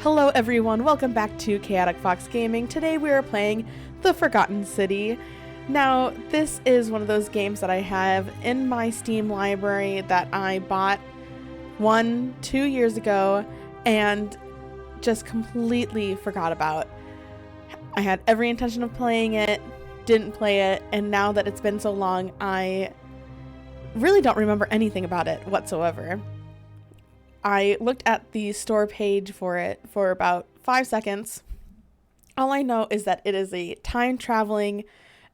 Hello everyone, welcome back to Chaotic Fox Gaming. Today we are playing The Forgotten City. Now, this is one of those games that I have in my Steam library that I bought 2 years ago and just completely forgot about. I had every intention of playing it, didn't play it, and now that it's been so long, I really don't remember anything about it whatsoever. I looked at the store page for it for about 5 seconds. All I know is that it is a time-traveling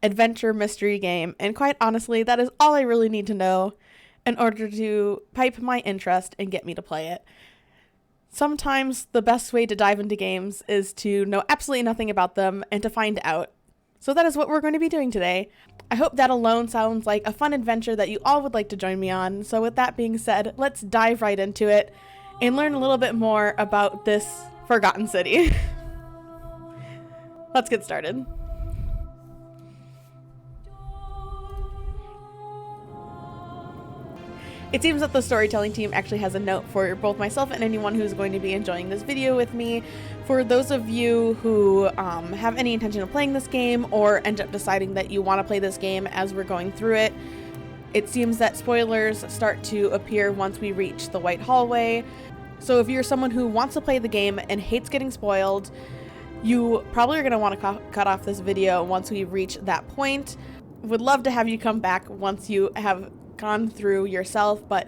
adventure mystery game, and quite honestly, that is all I really need to know in order to pipe my interest and get me to play it. Sometimes the best way to dive into games is to know absolutely nothing about them and to find out. So that is what we're going to be doing today. I hope that alone sounds like a fun adventure that you all would like to join me on. So with that being said, let's dive right into it and learn a little bit more about this forgotten city. Let's get started. It seems that the storytelling team actually has a note for both myself and anyone who's going to be enjoying this video with me. For those of you who have any intention of playing this game or end up deciding that you want to play this game as we're going through it, it seems that spoilers start to appear once we reach the White Hallway. So if you're someone who wants to play the game and hates getting spoiled, you probably are going to want to cut off this video once we reach that point. Would love to have you come back once you have gone through yourself, but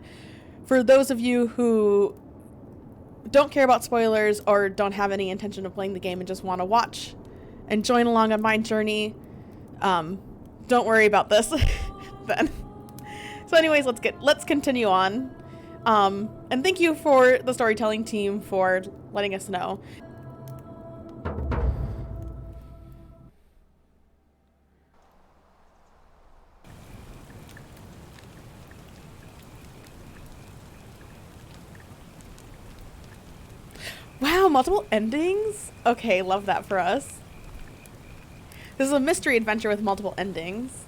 for those of you who don't care about spoilers or don't have any intention of playing the game and just want to watch and join along on my journey, don't worry about this then. So anyways, let's continue on. And thank you for the storytelling team for letting us know. Wow, multiple endings? Okay, love that for us. This is a mystery adventure with multiple endings.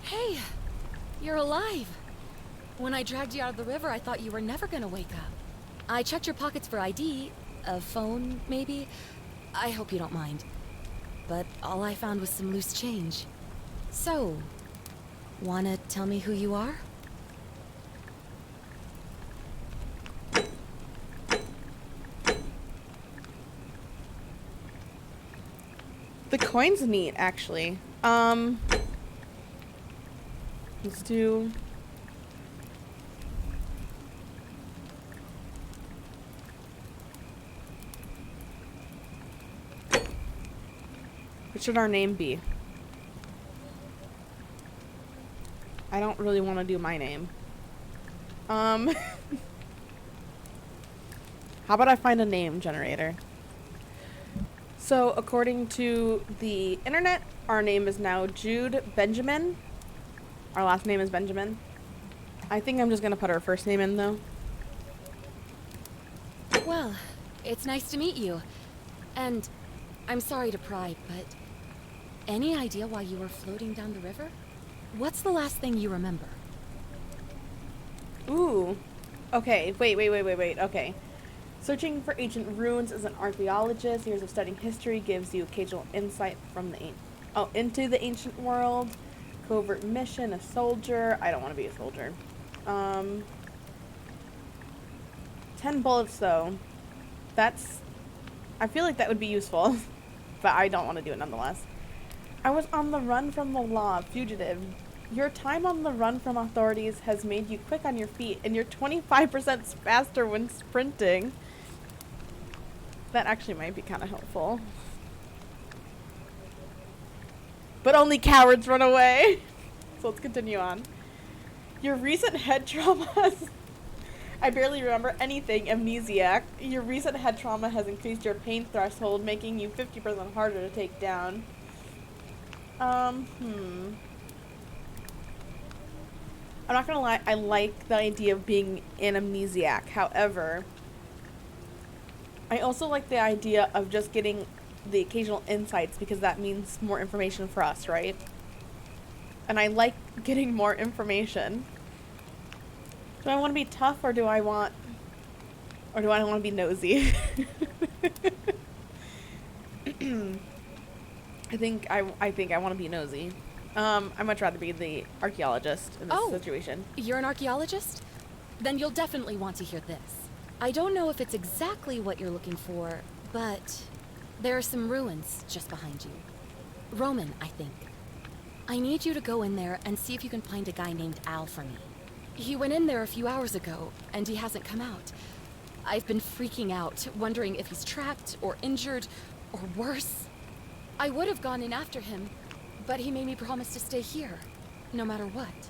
Hey, you're alive. When I dragged you out of the river, I thought you were never gonna wake up. I checked your pockets for ID, a phone, maybe. I hope you don't mind. But all I found was some loose change. So, wanna tell me who you are? The coin's neat, actually. Let's do... What should our name be? I don't really want to do my name. How about I find a name generator? So, according to the internet, our name is now Jude Benjamin. Our last name is Benjamin. I think I'm just gonna put our first name in, though. Well, it's nice to meet you. And I'm sorry to pry, but any idea why you were floating down the river? What's the last thing you remember? Ooh. Okay, wait, okay. Searching for ancient ruins as an archaeologist, years of studying history gives you occasional insight from into the ancient world. Covert mission, a soldier. I don't want to be a soldier. 10 bullets, though. I feel like that would be useful, but I don't want to do it nonetheless. I was on the run from the law, fugitive. Your time on the run from authorities has made you quick on your feet, and you're 25% faster when sprinting. That actually might be kind of helpful. But only cowards run away. So let's continue on. Your recent head traumas. I barely remember anything, amnesiac. Your recent head trauma has increased your pain threshold, making you 50% harder to take down. I'm not gonna lie, I like the idea of being an amnesiac. However, I also like the idea of just getting the occasional insights because that means more information for us, right? And I like getting more information. Do I want to be tough or do I want to be nosy? I think I want to be nosy. I'd much rather be the archaeologist in this situation. You're an archaeologist? Then you'll definitely want to hear this. I don't know if it's exactly what you're looking for, but there are some ruins just behind you. Roman, I think. I need you to go in there and see if you can find a guy named Al for me. He went in there a few hours ago, and he hasn't come out. I've been freaking out, wondering if he's trapped or injured or worse. I would have gone in after him, but he made me promise to stay here, no matter what.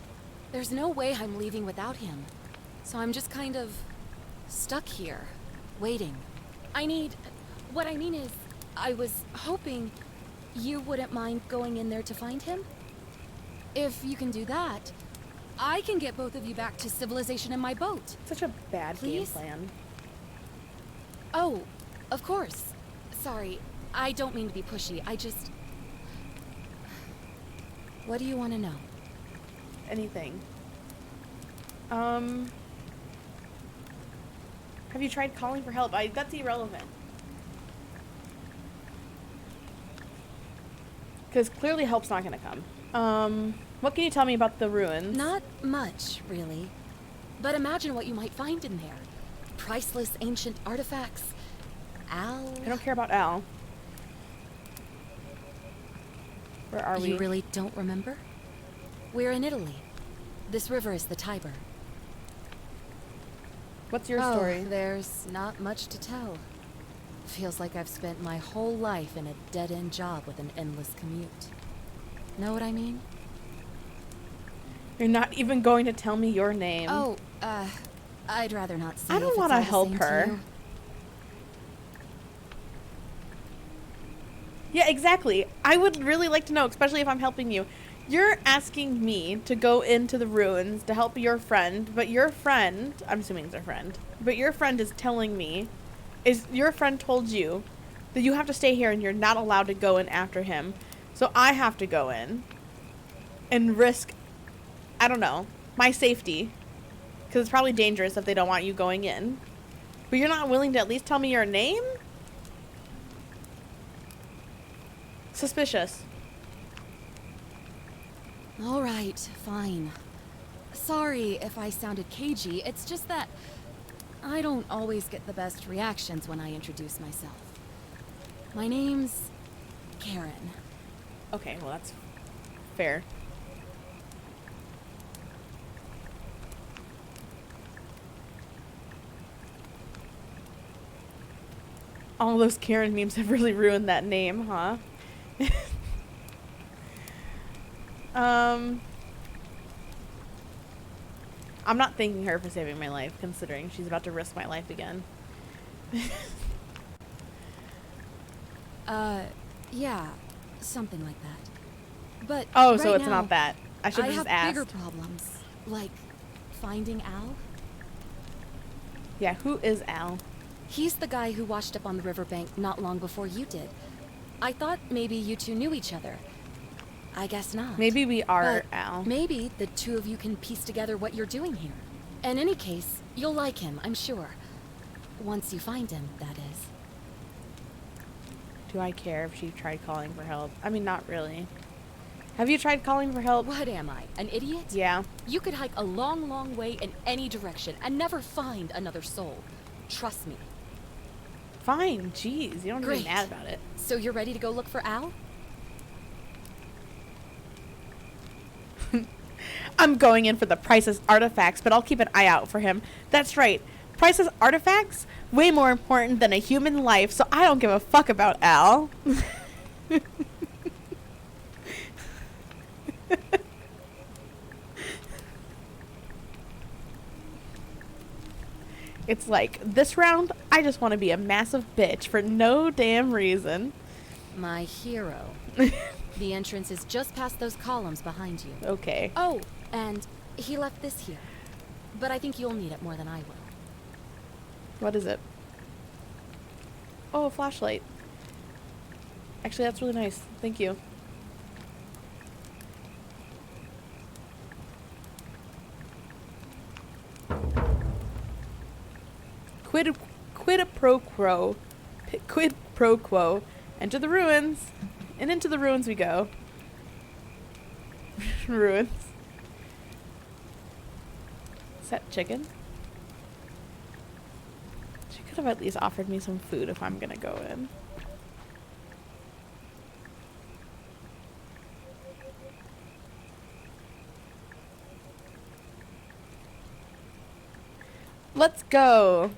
There's no way I'm leaving without him, so I'm just kind of stuck here, waiting. What I mean is, I was hoping you wouldn't mind going in there to find him? If you can do that, I can get both of you back to civilization in my boat. Such a bad game Please? plan. Oh, of course. Sorry, I don't mean to be pushy. What do you want to know? Anything. Have you tried calling for help? That's irrelevant. Because clearly help's not going to come. What can you tell me about the ruins? Not much, really. But imagine what you might find in there. Priceless ancient artifacts. Al... I don't care about Al. Where are we? You really don't remember? We're in Italy. This river is the Tiber. What's your story? There's not much to tell. Feels like I've spent my whole life in a dead-end job with an endless commute. Know what I mean? You're not even going to tell me your name. Oh, I'd rather not say. I don't want to help her. Yeah, exactly. I would really like to know, especially if I'm helping you. You're asking me to go into the ruins to help your friend, but your friend, I'm assuming it's a friend, but your friend is telling me, your friend told you that you have to stay here and you're not allowed to go in after him. So I have to go in and risk, I don't know, my safety. Because it's probably dangerous if they don't want you going in. But you're not willing to at least tell me your name? Suspicious. All right, fine. Sorry if I sounded cagey. It's just that I don't always get the best reactions when I introduce myself. My name's Karen. Okay, well that's fair. All those Karen memes have really ruined that name, huh? I'm not thanking her for saving my life, considering she's about to risk my life again. Yeah, something like that. But oh, so right it's now, not that. I should have just have asked. bigger problems, like finding Al. Yeah, who is Al? He's the guy who washed up on the riverbank not long before you did. I thought maybe you two knew each other. I guess not. Maybe we are But Al. maybe the two of you can piece together what you're doing here. In any case, you'll like him, I'm sure. Once you find him, that is. Do I care if she tried calling for help? I mean, not really. Have you tried calling for help? What am I, an idiot? Yeah. You could hike a long, long way in any direction and never find another soul. Trust me. Fine, jeez. You don't Great. get mad about it. So you're ready to go look for Al? I'm going in for the priceless artifacts, but I'll keep an eye out for him. That's right. Priceless artifacts? Way more important than a human life, so I don't give a fuck about Al. It's like, this round, I just want to be a massive bitch for no damn reason. My hero. The entrance is just past those columns behind you. Okay. Oh, and he left this here. But I think you'll need it more than I will. What is it? Oh, a flashlight. Actually, that's really nice. Thank you. Quid pro quo. Quid pro quo. Enter the ruins. And into the ruins we go. Ruins. Is that chicken? She could have at least offered me some food if I'm gonna go in. Let's go.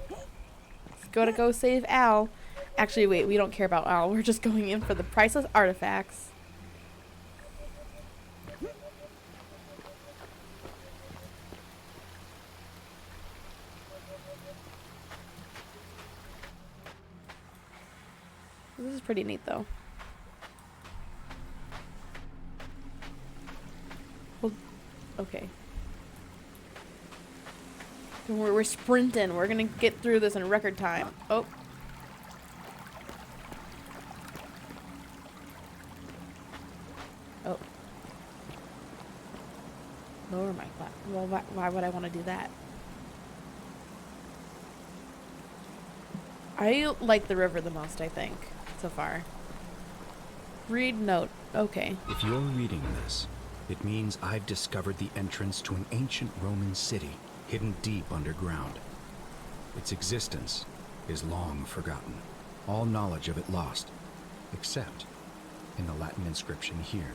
Let's go save Al. Actually, wait, we don't care about Al. We're just going in for the priceless artifacts. This is pretty neat, though. Well, okay. We're sprinting. We're gonna get through this in record time. Oh. Oh. Lower my class. Well, why would I want to do that? I like the river the most, I think, so far. Read note. Okay. If you're reading this, it means I've discovered the entrance to an ancient Roman city hidden deep underground. Its existence is long forgotten, all knowledge of it lost, except in the Latin inscription here.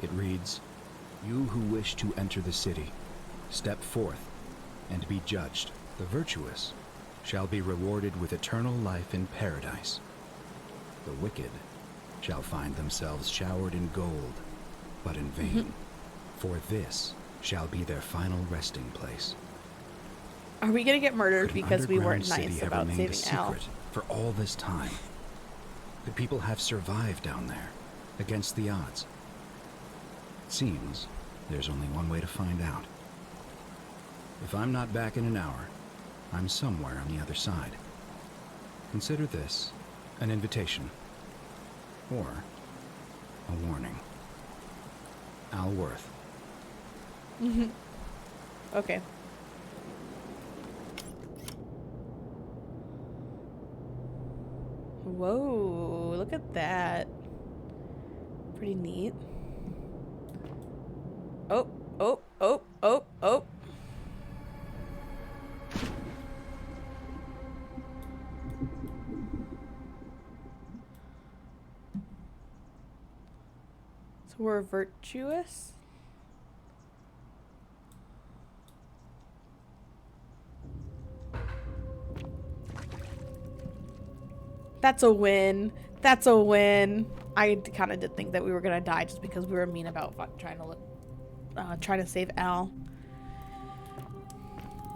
It reads, "You who wish to enter the city, step forth and be judged. The virtuous shall be rewarded with eternal life in paradise. The wicked shall find themselves showered in gold, but in vain, for this shall be their final resting place." Are we gonna get murdered Could an because we weren't underground nice city have about remained saving a Al? secret for all this time? The people have survived down there, against the odds. It seems there's only one way to find out. If I'm not back in an hour, I'm somewhere on the other side. Consider this an invitation, or a warning. Al Worth. Okay. Whoa, look at that. Pretty neat. Oh, oh, oh, oh, oh. So we're virtuous? That's a win. That's a win. I kind of did think that we were gonna die just because we were mean about trying to save Al.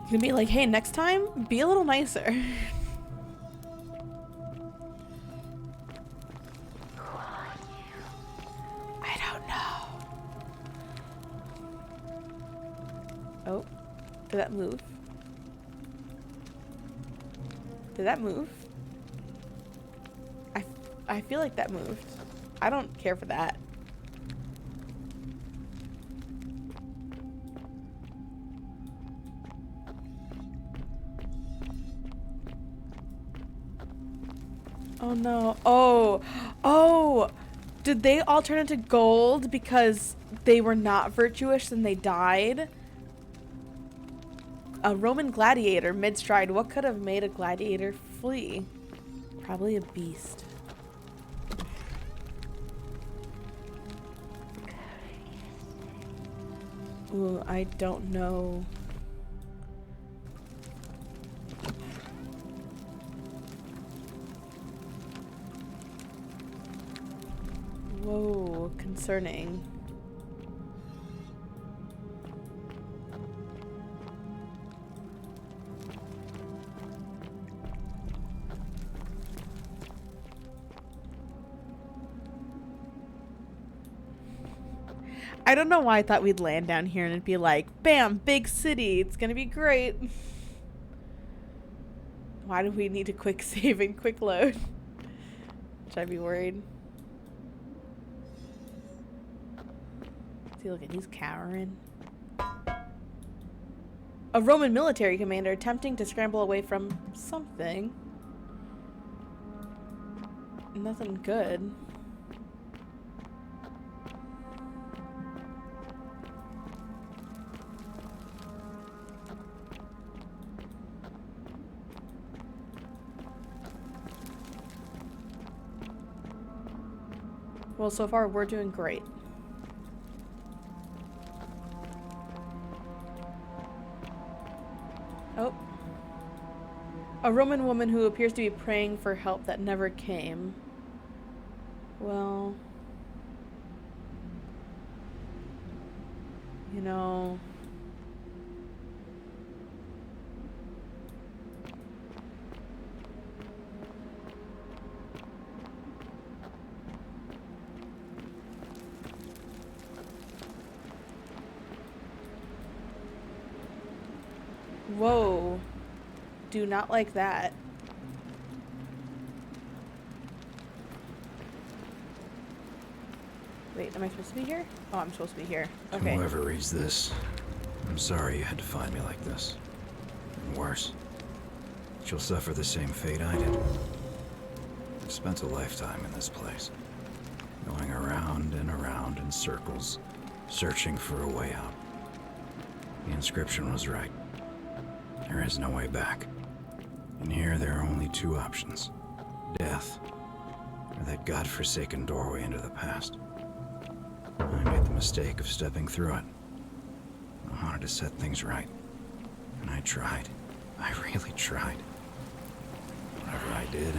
You can be like, hey, next time, be a little nicer. I don't know. Oh, did that move? Did that move? I feel like that moved. I don't care for that. Oh no. Oh. Oh. Did they all turn into gold because they were not virtuous and they died? A Roman gladiator mid-stride. What could have made a gladiator flee? Probably a beast. Ooh, I don't know. Whoa, concerning. I don't know why I thought we'd land down here and it'd be like, bam, big city, it's gonna be great. Why do we need a quick save and quick load? Should I be worried? See, look at he's cowering. A Roman military commander attempting to scramble away from something. Nothing good. Well, so far we're doing great. Oh. A Roman woman who appears to be praying for help that never came. Well, you know, whoa, do not like that. Wait, am I supposed to be here? Oh, I'm supposed to be here. Okay. Whoever reads this, I'm sorry you had to find me like this. And worse, she'll suffer the same fate I did. I've spent a lifetime in this place, going around and around in circles, searching for a way out. The inscription was right. There is no way back. And here there are only two options. Death, or that godforsaken doorway into the past. I made the mistake of stepping through it. I wanted to set things right. And I tried. I really tried. Whatever I did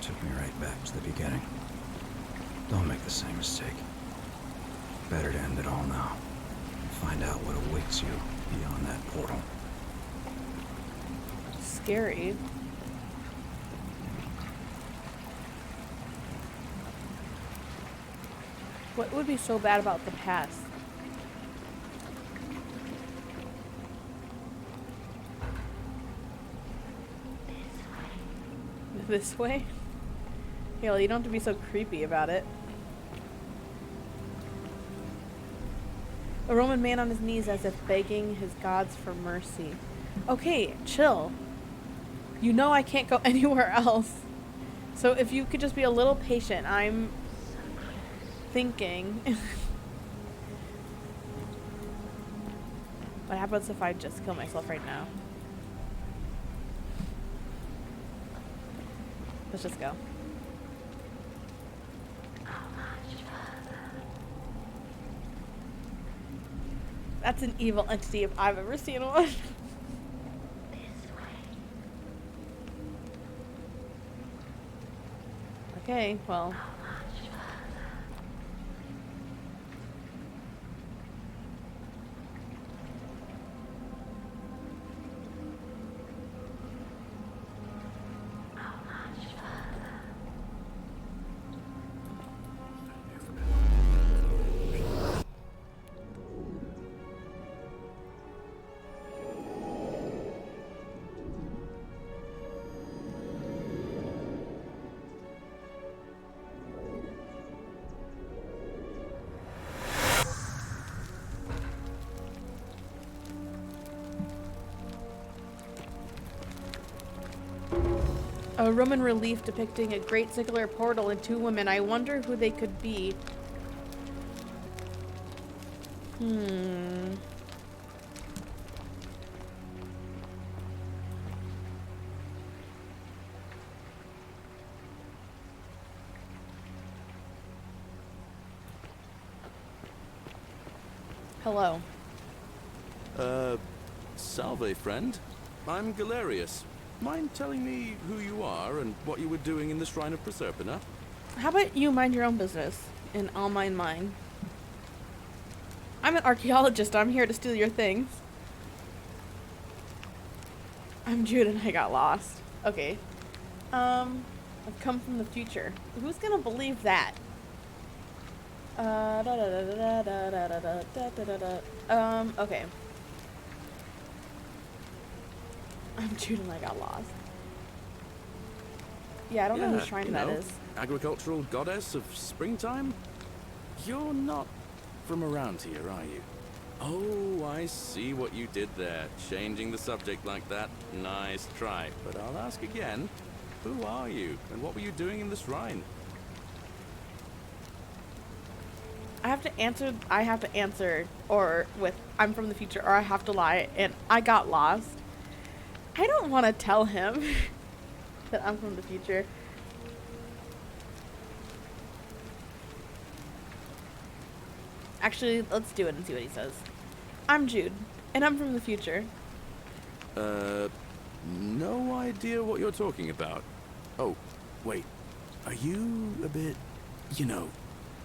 took me right back to the beginning. Don't make the same mistake. Better to end it all now and find out what awaits you beyond that portal. Scary. What would be so bad about the past? This way? Hale, you don't have to be so creepy about it. A Roman man on his knees as if begging his gods for mercy. Okay, chill. You know I can't go anywhere else. So if you could just be a little patient, I'm thinking. What happens if I just kill myself right now? Let's just go. That's an evil entity if I've ever seen one. Okay, well. A Roman relief depicting a great circular portal and two women. I wonder who they could be. Hello. Salve, friend. I'm Galerius. Mind telling me who you are and what you were doing in the Shrine of Proserpina? How about you mind your own business and I'll mind mine? I'm an archaeologist. I'm here to steal your things. I'm Jude and I got lost. Okay. I've come from the future. Who's gonna believe that? Okay. I'm Jude and I got lost. Yeah, I don't know Yeah, whose shrine you that know, is. agricultural goddess of springtime? You're not from around here, are you? Oh, I see what you did there. Changing the subject like that. Nice try. But I'll ask again. Who are you? And what were you doing in the shrine? I have to answer, or with I'm from the future, or I have to lie, and I got lost. I don't want to tell him that I'm from the future. Actually, let's do it and see what he says. I'm Jude, and I'm from the future. No idea what you're talking about. Oh, wait. Are you a bit, you know,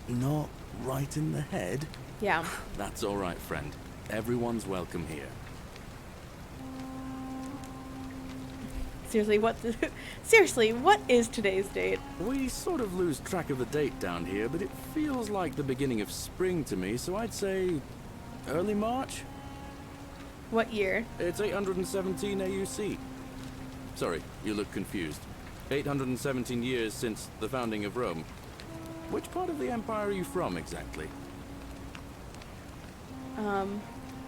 not right in the head? Yeah. That's all right, friend. Everyone's welcome here. Seriously, what is today's date? We sort of lose track of the date down here, but it feels like the beginning of spring to me, so I'd say early March? What year? It's 817 AUC. Sorry, you look confused. 817 years since the founding of Rome. Which part of the empire are you from, exactly?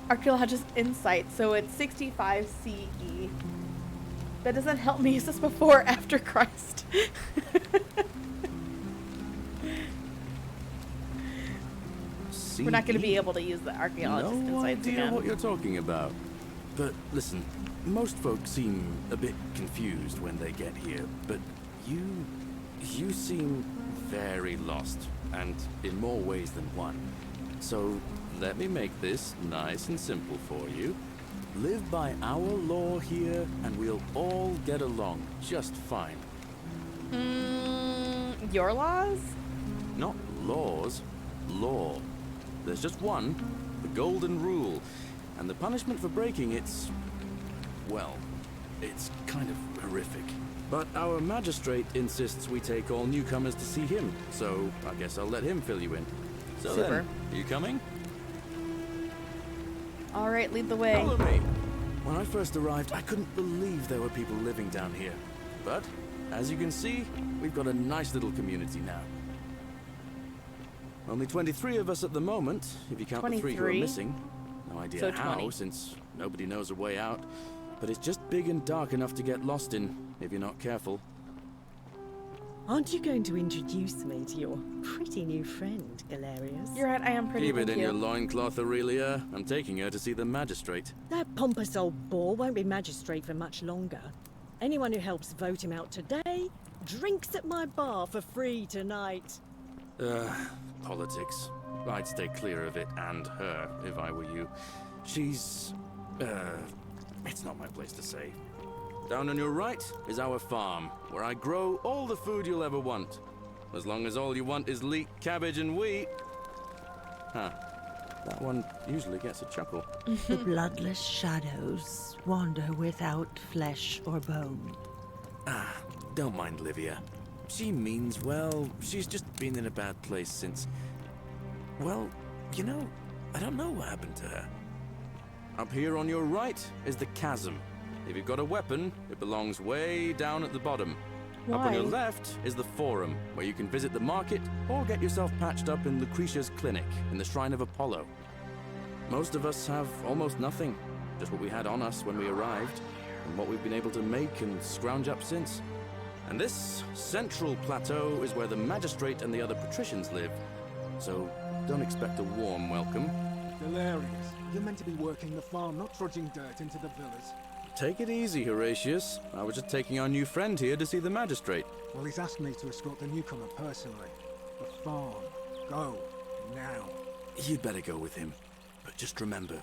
Archaeologist insight, so it's 65 CE. That doesn't help me. Is this before or after Christ? We're not going to be able to use the archaeologist No insights idea again. what you're talking about. But listen, most folks seem a bit confused when they get here, but you seem very lost, and in more ways than one. So let me make this nice and simple for you. Live by our law here, and we'll all get along just fine. Your laws? Not laws, law. There's just one, the golden rule, and the punishment for breaking it's, well, it's kind of horrific. But our magistrate insists we take all newcomers to see him, so I guess I'll let him fill you in. So Super. then, you coming? All right, lead the way. Follow me. When I first arrived, I couldn't believe there were people living down here. But, as you can see, we've got a nice little community now. Only 23 of us at the moment, if you count the 3 who are 23? missing. No idea So how, 20. since nobody knows a way out. But it's just big and dark enough to get lost in, if you're not careful. Aren't you going to introduce me to your pretty new friend, Galerius? You're right, I am pretty. Keep it thank in you. your loincloth, Aurelia. I'm taking her to see the magistrate. That pompous old bore won't be magistrate for much longer. Anyone who helps vote him out today drinks at my bar for free tonight. Politics. I'd stay clear of it and her, if I were you. She's... it's not my place to say. Down on your right is our farm, where I grow all the food you'll ever want. As long as all you want is leek, cabbage, and wheat. Huh. That one usually gets a chuckle. The bloodless shadows wander without flesh or bone. Don't mind Livia. She means well. She's just been in a bad place since... Well, you know, I don't know what happened to her. Up here on your right is the chasm. If you've got a weapon, it belongs way down at the bottom. Up on your Why? left is the forum, where you can visit the market or get yourself patched up in Lucretia's clinic in the Shrine of Apollo. Most of us have almost nothing, just what we had on us when we arrived, and what we've been able to make and scrounge up since. And this central plateau is where the magistrate and the other patricians live, so don't expect a warm welcome. Galerius, you're meant to be working the farm, not trudging dirt into the villas. Take it easy, Horatius. I was just taking our new friend here to see the magistrate. Well, he's asked me to escort the newcomer personally. The farm. Go. Now. You'd better go with him. But just remember,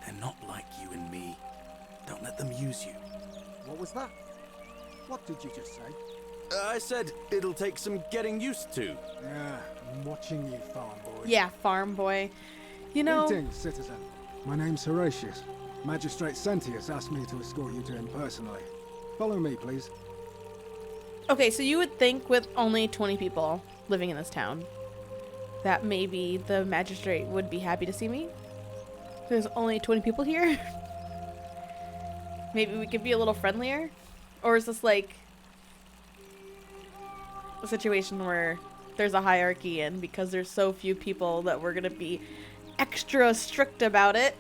they're not like you and me. Don't let them use you. What was that? What did you just say? I said it'll take some getting used to. Yeah, I'm watching you, farm boy. Yeah, farm boy. You know, Greetings, citizen. My name's Horatius. Magistrate Sentius asked me to escort you to him personally. Follow me, please. okay, so you would think with only 20 people living in this town that maybe the magistrate would be happy to see me. There's only 20 people here. Maybe we could be a little friendlier? Or is this like a situation where there's a hierarchy, and because there's so few people that we're gonna be extra strict about it.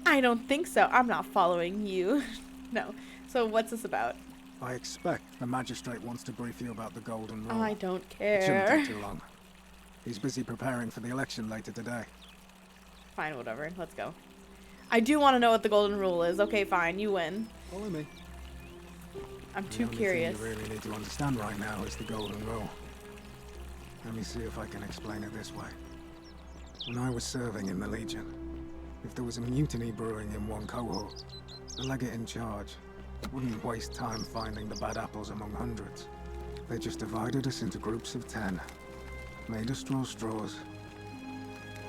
I don't think so. I'm not following you. No. So what's this about? I expect the magistrate wants to brief you about the Golden Rule. I don't It shouldn't care. take too long. He's busy preparing for the election later today. Fine, whatever. Let's go. I do want to know what the Golden Rule is. Okay, fine. You win. Follow me. I'm The too only curious. thing you really need to understand right now is the Golden Rule. Let me see if I can explain it this way. When I was serving in the Legion, if there was a mutiny brewing in one cohort, the legate in charge wouldn't waste time finding the bad apples among hundreds. They just divided us into groups of 10, made us draw straws,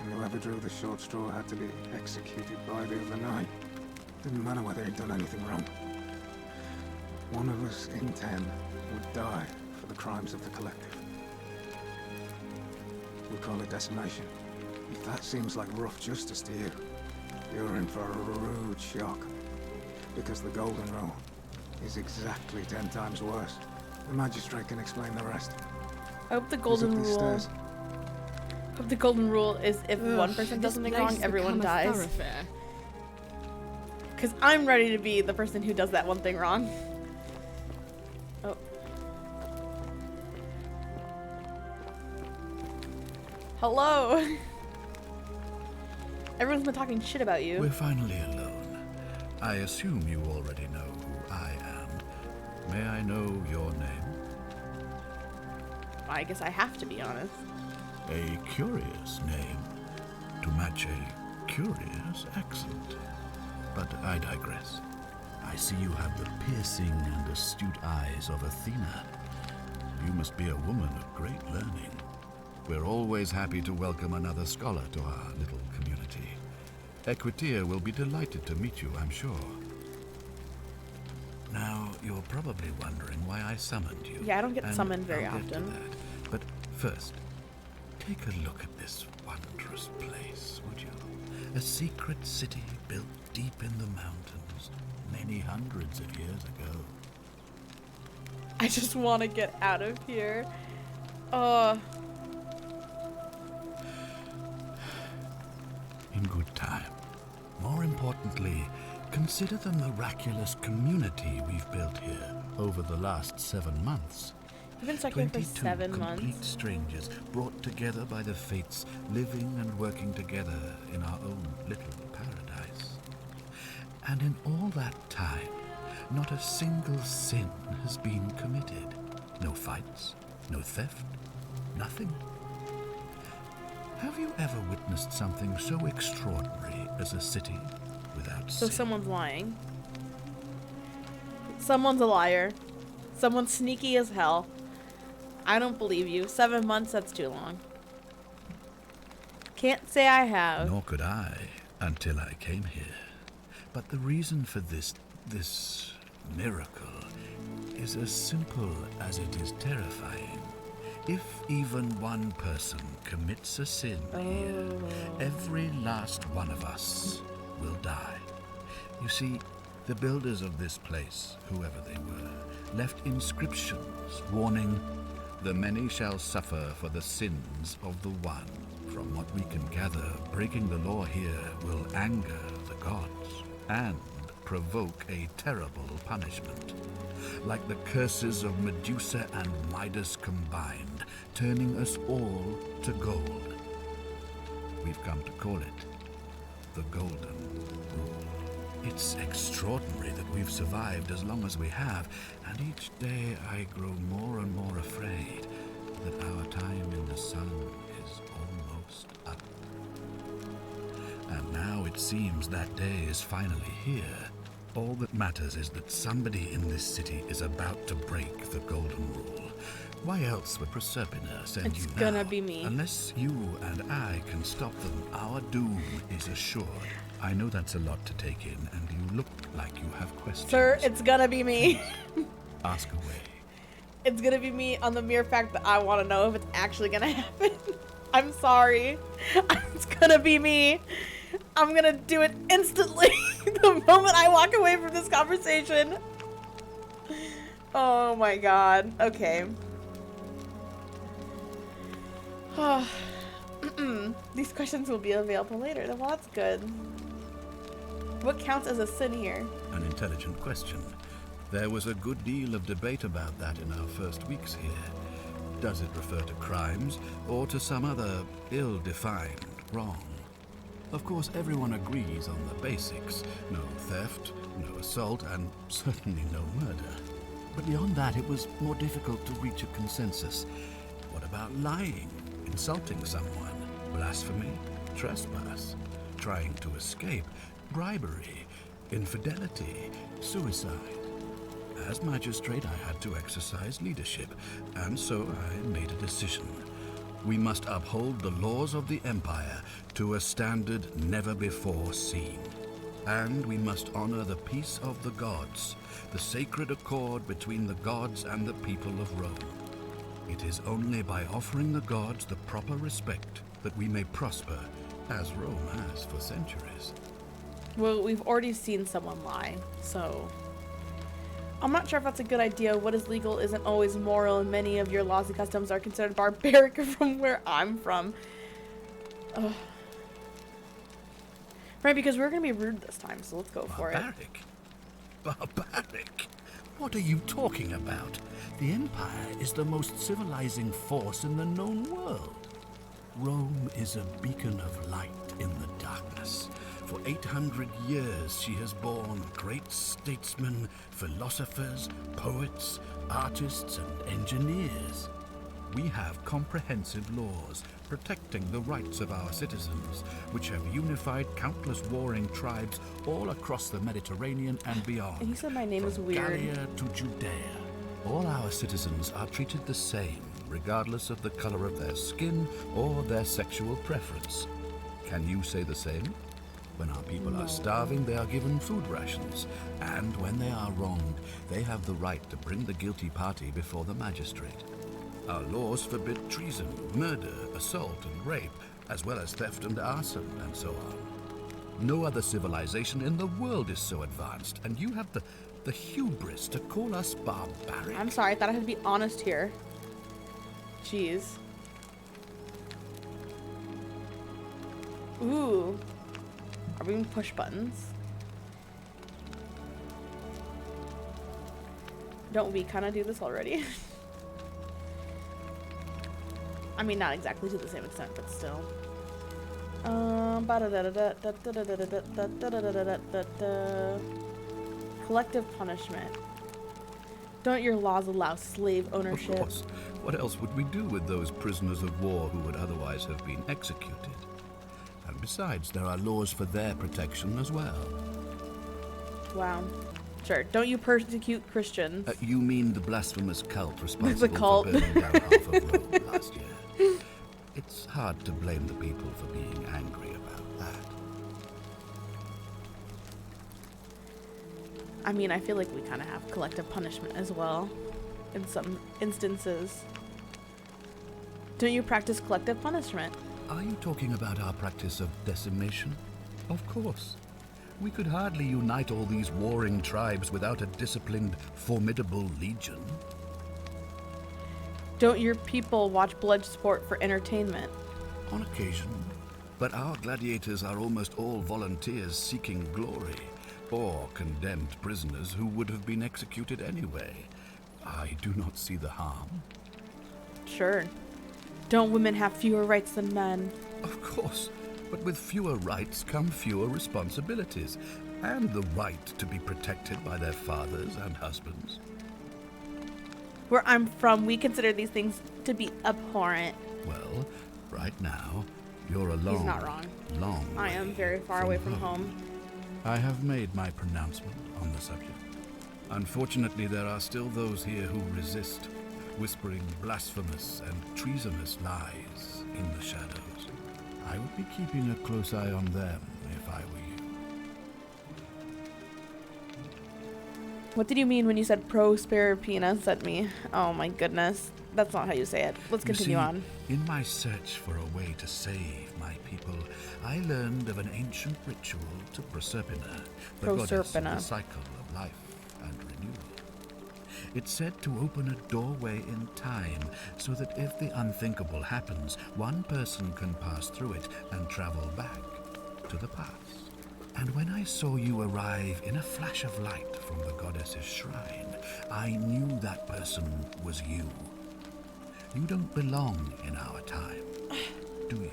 and whoever drew the short straw had to be executed by the other 9. Didn't matter whether he'd done anything wrong. One of us in 10 would die for the crimes of the collective. We call it decimation. If that seems like rough justice to you, you're in for a rude shock. Because the Golden Rule is exactly 10 times worse. The magistrate can explain the rest. I hope the Who's up Golden these Rule. stairs? Hope the Golden Rule is if one person does something wrong, everyone dies. Because I'm ready to be the person who does that one thing wrong. Oh. Hello. Everyone's been talking shit about you. We're finally alone. I assume you already know who I am. May I know your name? I guess I have to be honest. A curious name to match a curious accent. But I digress. I see you have the piercing and astute eyes of Athena. You must be a woman of great learning. We're always happy to welcome another scholar to our little community. Equitia will be delighted to meet you, I'm sure. Now, you're probably wondering why I summoned you. Yeah, I don't get and summoned very I'll get to often. that. But first, take a look at this wondrous place, would you? A secret city built deep in the mountains, many hundreds of years ago. I just want to get out of here. In good time. More importantly, consider the miraculous community we've built here over the last 7 months. You've been stuck here for 22 7 complete months. strangers brought together by the fates, living and working together in our own little paradise. And in all that time, not a single sin has been committed. No fights, no theft, nothing. Have you ever witnessed something so extraordinary as a city without So sin? someone's lying. Someone's a liar. Someone's sneaky as hell. I don't believe you. 7 months, that's too long. Can't say I have. Nor could I until I came here. But the reason for this miracle is as simple as it is terrifying. If even one person commits a sin here, every last one of us will die. You see, the builders of this place, whoever they were, left inscriptions warning, "The many shall suffer for the sins of the one." From what we can gather, breaking the law here will anger the gods and provoke a terrible punishment. Like the curses of Medusa and Midas combined, turning us all to gold. We've come to call it the Golden Rule. It's extraordinary that we've survived as long as we have, and each day I grow more and more afraid that our time in the sun is almost up. And now it seems that day is finally here. All that matters is that somebody in this city is about to break the Golden Rule. Why else would Proserpina send It's you now? gonna be me. Unless you and I can stop them, our doom is assured. I know that's a lot to take in, and you look like you have questions. Sir, it's gonna be me. Ask away. It's gonna be me on the mere fact that I want to know if it's actually gonna happen. I'm sorry. It's gonna be me. I'm gonna do it instantly the moment I walk away from this conversation. Oh my god. Okay. These questions will be available later. Well, that's good. What counts as a sin here? An intelligent question. There was a good deal of debate about that in our first weeks here. Does it refer to crimes or to some other ill-defined wrong? Of course, everyone agrees on the basics. No theft, no assault, and certainly no murder. But beyond that, it was more difficult to reach a consensus. What about lying, insulting someone, blasphemy, trespass, trying to escape, bribery, infidelity, suicide? As magistrate, I had to exercise leadership, and so I made a decision. We must uphold the laws of the Empire to a standard never before seen. And we must honor the peace of the gods, the sacred accord between the gods and the people of Rome. It is only by offering the gods the proper respect that we may prosper, as Rome has for centuries. Well, we've already seen someone lie, so... I'm not sure if that's a good idea. What is legal isn't always moral, and many of your laws and customs are considered barbaric from where I'm from. Ugh. Right, because we're going to be rude this time, so let's go for it. Barbaric? Barbaric? What are you talking about? The Empire is the most civilizing force in the known world. Rome is a beacon of light in the darkness. For 800 years she has borne great statesmen, philosophers, poets, artists, and engineers. We have comprehensive laws protecting the rights of our citizens, which have unified countless warring tribes all across the Mediterranean and beyond. And he said my name is weird. Gallia to Judea. All our citizens are treated the same, regardless of the color of their skin or their sexual preference. Can you say the same? When our people are starving, they are given food rations. And when they are wronged, they have the right to bring the guilty party before the magistrate. Our laws forbid treason, murder, assault, and rape, as well as theft and arson, and so on. No other civilization in the world is so advanced, and you have the hubris to call us barbaric. I'm sorry, I thought I had to be honest here. Jeez. Ooh. Are we gonna push buttons? Don't we kind of do this already? I mean, not exactly to the same extent, but still. Collective punishment. Don't your laws allow slave ownership? Of course. What else would we do with those prisoners of war who would otherwise have been executed? And besides, there are laws for their protection as well. Wow. Sure. Don't you persecute Christians? You mean the blasphemous cult responsible cult. for burning down half of Rome last year? It's hard to blame the people for being angry about that. I mean, I feel like we kind of have collective punishment as well, in some instances. Don't you practice collective punishment? Are you talking about our practice of decimation? Of course. We could hardly unite all these warring tribes without a disciplined, formidable legion. Don't your people watch blood sport for entertainment? On occasion. But our gladiators are almost all volunteers seeking glory, or condemned prisoners who would have been executed anyway. I do not see the harm. Sure. Don't women have fewer rights than men? Of course, but with fewer rights come fewer responsibilities, and the right to be protected by their fathers and husbands. Where I'm from, we consider these things to be abhorrent. Well, right now, you're a long, He's not wrong. long I am way very far away from home. I have made my pronouncement on the subject. Unfortunately, there are still those here who resist, whispering blasphemous and treasonous lies in the shadows. I would be keeping a close eye on them if I were you. What did you mean when you said Prosperpina sent me? Oh my goodness. That's not how you say it. Let's continue on. In my search for a way to save my people, I learned of an ancient ritual to Proserpina, the goddess of the cycle of life and renewal. It's said to open a doorway in time, so that if the unthinkable happens, one person can pass through it and travel back to the past. And when I saw you arrive in a flash of light from the goddess's shrine, I knew that person was you. You don't belong in our time, do you?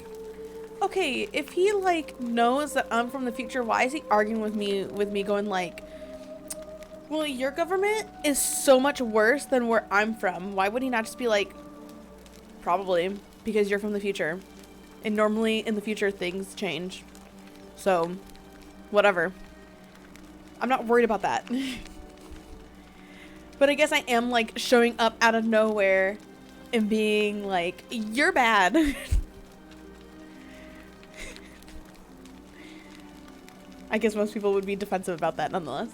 Okay, if he like knows that I'm from the future, why is he arguing with me going like, well, your government is so much worse than where I'm from. Why would he not just be like, probably because you're from the future. And normally in the future things change. So, whatever. I'm not worried about that. But I guess I am like showing up out of nowhere and being like, you're bad. I guess most people would be defensive about that nonetheless.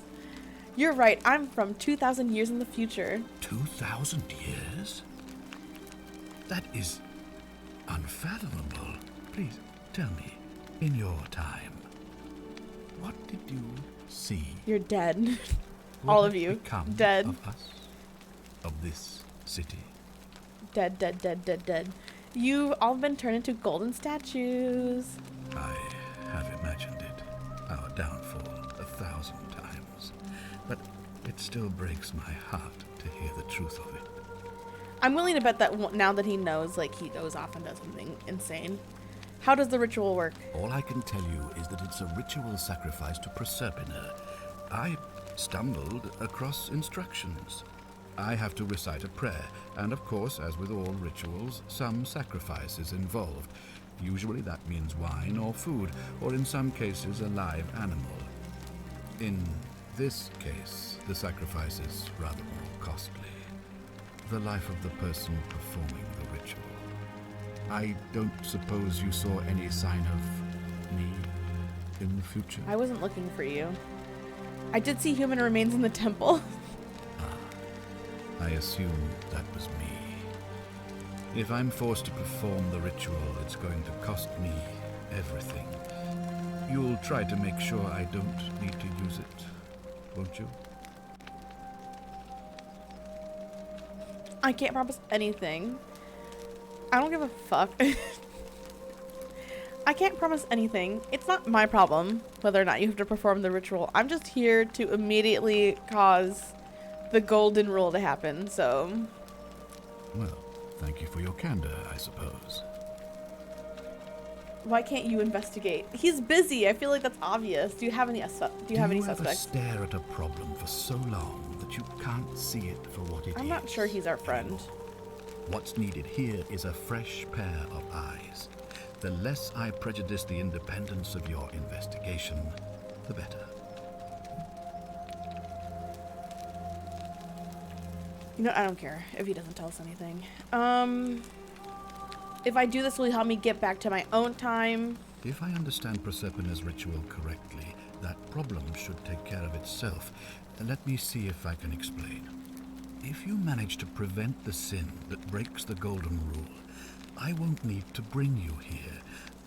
You're right, I'm from 2,000 years in the future. 2,000 years? That is unfathomable. Please, tell me, in your time, what did you see? You're dead. What All had of you. become Dead. of us? Of this city? Dead, dead, dead, dead, dead. You've all been turned into golden statues. I have imagined it, our downfall 1,000 times. But it still breaks my heart to hear the truth of it. I'm willing to bet that now that he knows, like, he goes off and does something insane. How does the ritual work? All I can tell you is that it's a ritual sacrifice to Proserpina. I stumbled across instructions. I have to recite a prayer, and of course, as with all rituals, some sacrifice is involved. Usually that means wine or food, or in some cases a live animal. In this case, the sacrifice is rather more costly. The life of the person performing the ritual. I don't suppose you saw any sign of me in the future? I wasn't looking for you. I did see human remains in the temple. I assume that was me. If I'm forced to perform the ritual, it's going to cost me everything. You'll try to make sure I don't need to use it, won't you? I can't promise anything. I don't give a fuck. I can't promise anything. It's not my problem whether or not you have to perform the ritual. I'm just here to immediately cause the golden rule to happen, so... Well, thank you for your candor, I suppose. Why can't you investigate? He's busy. I feel like that's obvious. Do you have any suspects? Do you ever stare at a problem for so long that you can't see it for what it is? I'm not sure he's our friend. What's needed here is a fresh pair of eyes. The less I prejudice the independence of your investigation, the better. You know, I don't care if he doesn't tell us anything. If I do this, will you help me get back to my own time? If I understand Proserpina's ritual correctly, that problem should take care of itself. Let me see if I can explain. If you manage to prevent the sin that breaks the Golden Rule, I won't need to bring you here.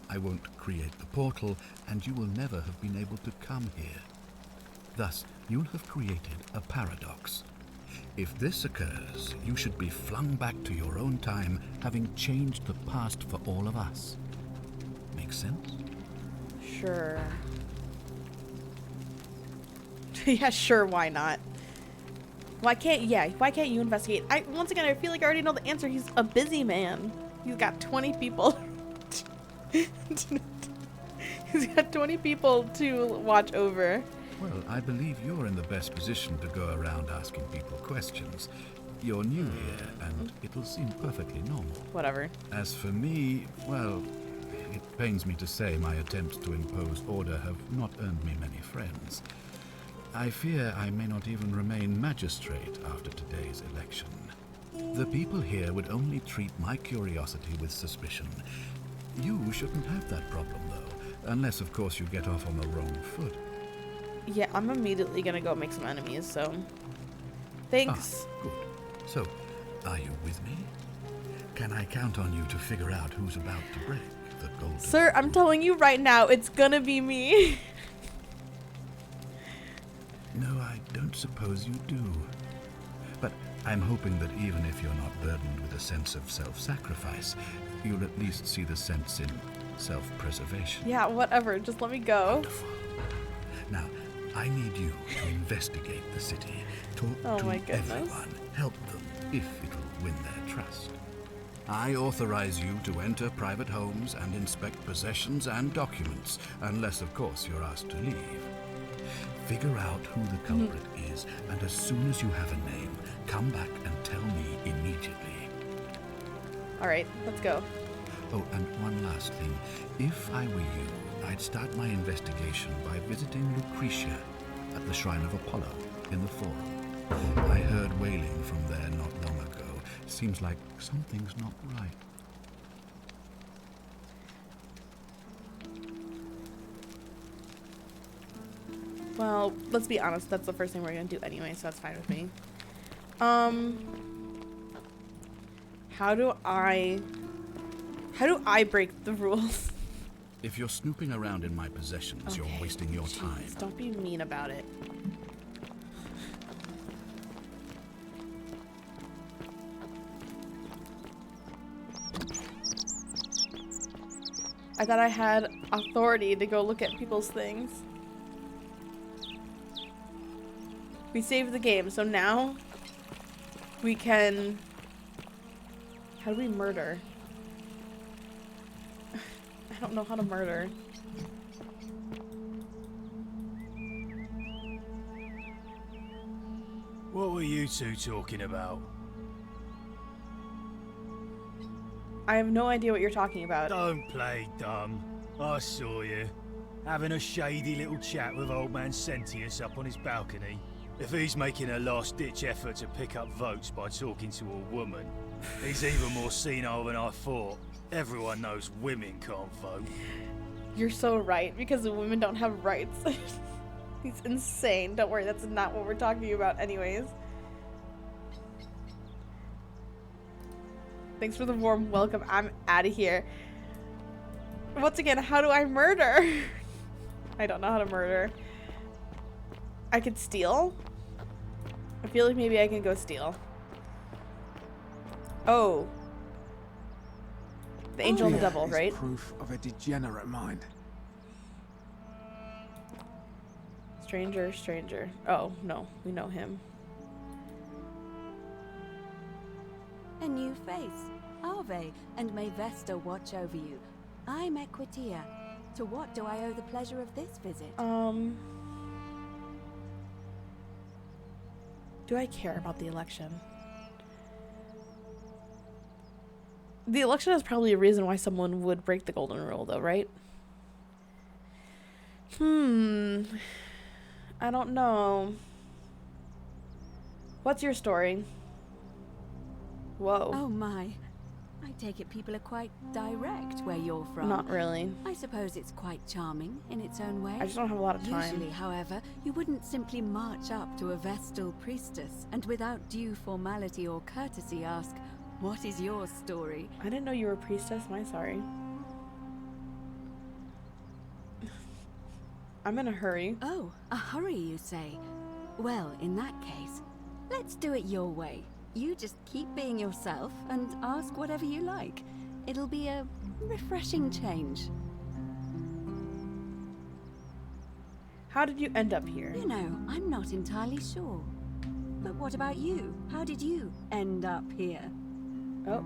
I won't create the portal, and you will never have been able to come here. Thus, you'll have created a paradox. If this occurs, you should be flung back to your own time, having changed the past for all of us. Make sense? Sure. Yeah, sure, why not? Why can't you investigate? Once again, I feel like I already know the answer. He's a busy man. He's got 20 people. He's got 20 people to watch over. Well, I believe you're in the best position to go around asking people questions. You're new here, and it'll seem perfectly normal. Whatever. As for me, well, it pains me to say my attempts to impose order have not earned me many friends. I fear I may not even remain magistrate after today's election. The people here would only treat my curiosity with suspicion. You shouldn't have that problem, though, unless, of course, you get off on the wrong foot. Yeah, I'm immediately gonna go make some enemies, so... Thanks. Ah, good. So, are you with me? Can I count on you to figure out who's about to break the Golden Sir, I'm telling you right now, it's gonna be me. No, I don't suppose you do. But I'm hoping that even if you're not burdened with a sense of self-sacrifice, you'll at least see the sense in self-preservation. Yeah, whatever. Just let me go. Wonderful. Now, I need you to investigate the city. Talk Oh my to goodness. everyone. Help them, if it'll win their trust. I authorize you to enter private homes and inspect possessions and documents, unless, of course, you're asked to leave. Figure out who the culprit is, and as soon as you have a name, come back and tell me immediately. All right, let's go. Oh, and one last thing. If I were you, I'd start my investigation by visiting Lucretia at the Shrine of Apollo in the Forum. I heard wailing from there not long ago. Seems like something's not right. Well, let's be honest. That's the first thing we're gonna do anyway, so that's fine with me. How do I break the rules? If you're snooping around in my possessions, you're wasting your time. Jeez, don't be mean about it. I thought I had authority to go look at people's things. We saved the game, so now we can... How do we murder? I don't know how to murder. What were you two talking about? I have no idea what you're talking about. Don't play dumb. I saw you. Having a shady little chat with old man Sentius up on his balcony. If he's making a last-ditch effort to pick up votes by talking to a woman, he's even more senile than I thought. Everyone knows women can't vote. You're so right, because the women don't have rights. He's insane. Don't worry, that's not what we're talking about anyways. Thanks for the warm welcome. I'm out of here. Once again, how do I murder? I don't know how to murder. I could steal? I feel like maybe I can go steal. Oh. The angel and the devil, right? Proof of a degenerate mind. Stranger, stranger. Oh, no. We know him. A new face. Ave, and may Vesta watch over you. I'm Equitia. To what do I owe the pleasure of this visit? Do I care about the election? The election is probably a reason why someone would break the golden rule, though, right? I don't know. What's your story? Whoa. Oh my. I take it people are quite direct where you're from. Not really. I suppose it's quite charming in its own way. I just don't have a lot of time. Usually, however, you wouldn't simply march up to a Vestal priestess and without due formality or courtesy ask, "What is your story?" I didn't know you were a priestess. I'm sorry. I'm in a hurry. Oh, a hurry, you say? Well, in that case, let's do it your way. You just keep being yourself and ask whatever you like. It'll be a refreshing change. How did you end up here? You know, I'm not entirely sure. But what about you? How did you end up here? Oh.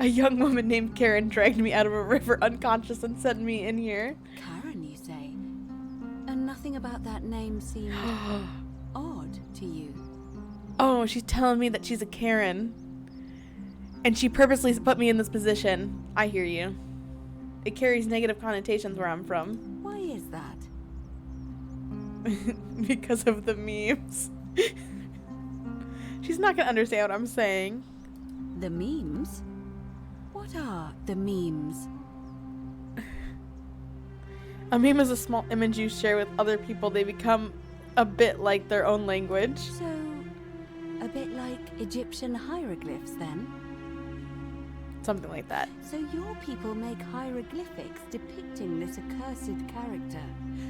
A young woman named Karen dragged me out of a river unconscious and sent me in here. Karen, you say? And nothing about that name seemed odd to you? Oh, she's telling me that she's a Karen. And she purposely put me in this position. I hear you. It carries negative connotations where I'm from. Why is that? Because of the memes. She's not gonna understand what I'm saying. The memes? What are the memes? A meme is a small image you share with other people. They become a bit like their own language. So, a bit like Egyptian hieroglyphs, then? Something like that. So your people make hieroglyphics depicting this accursed character,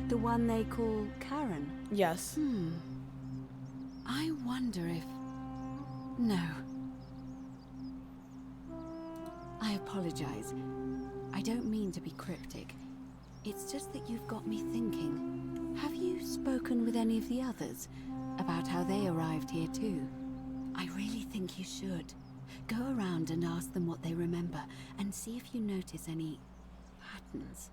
the one they call Karen? Yes. I wonder if... No. I apologize. I don't mean to be cryptic. It's just that you've got me thinking. Have you spoken with any of the others about how they arrived here too? I really think you should. Go around and ask them what they remember and see if you notice any patterns.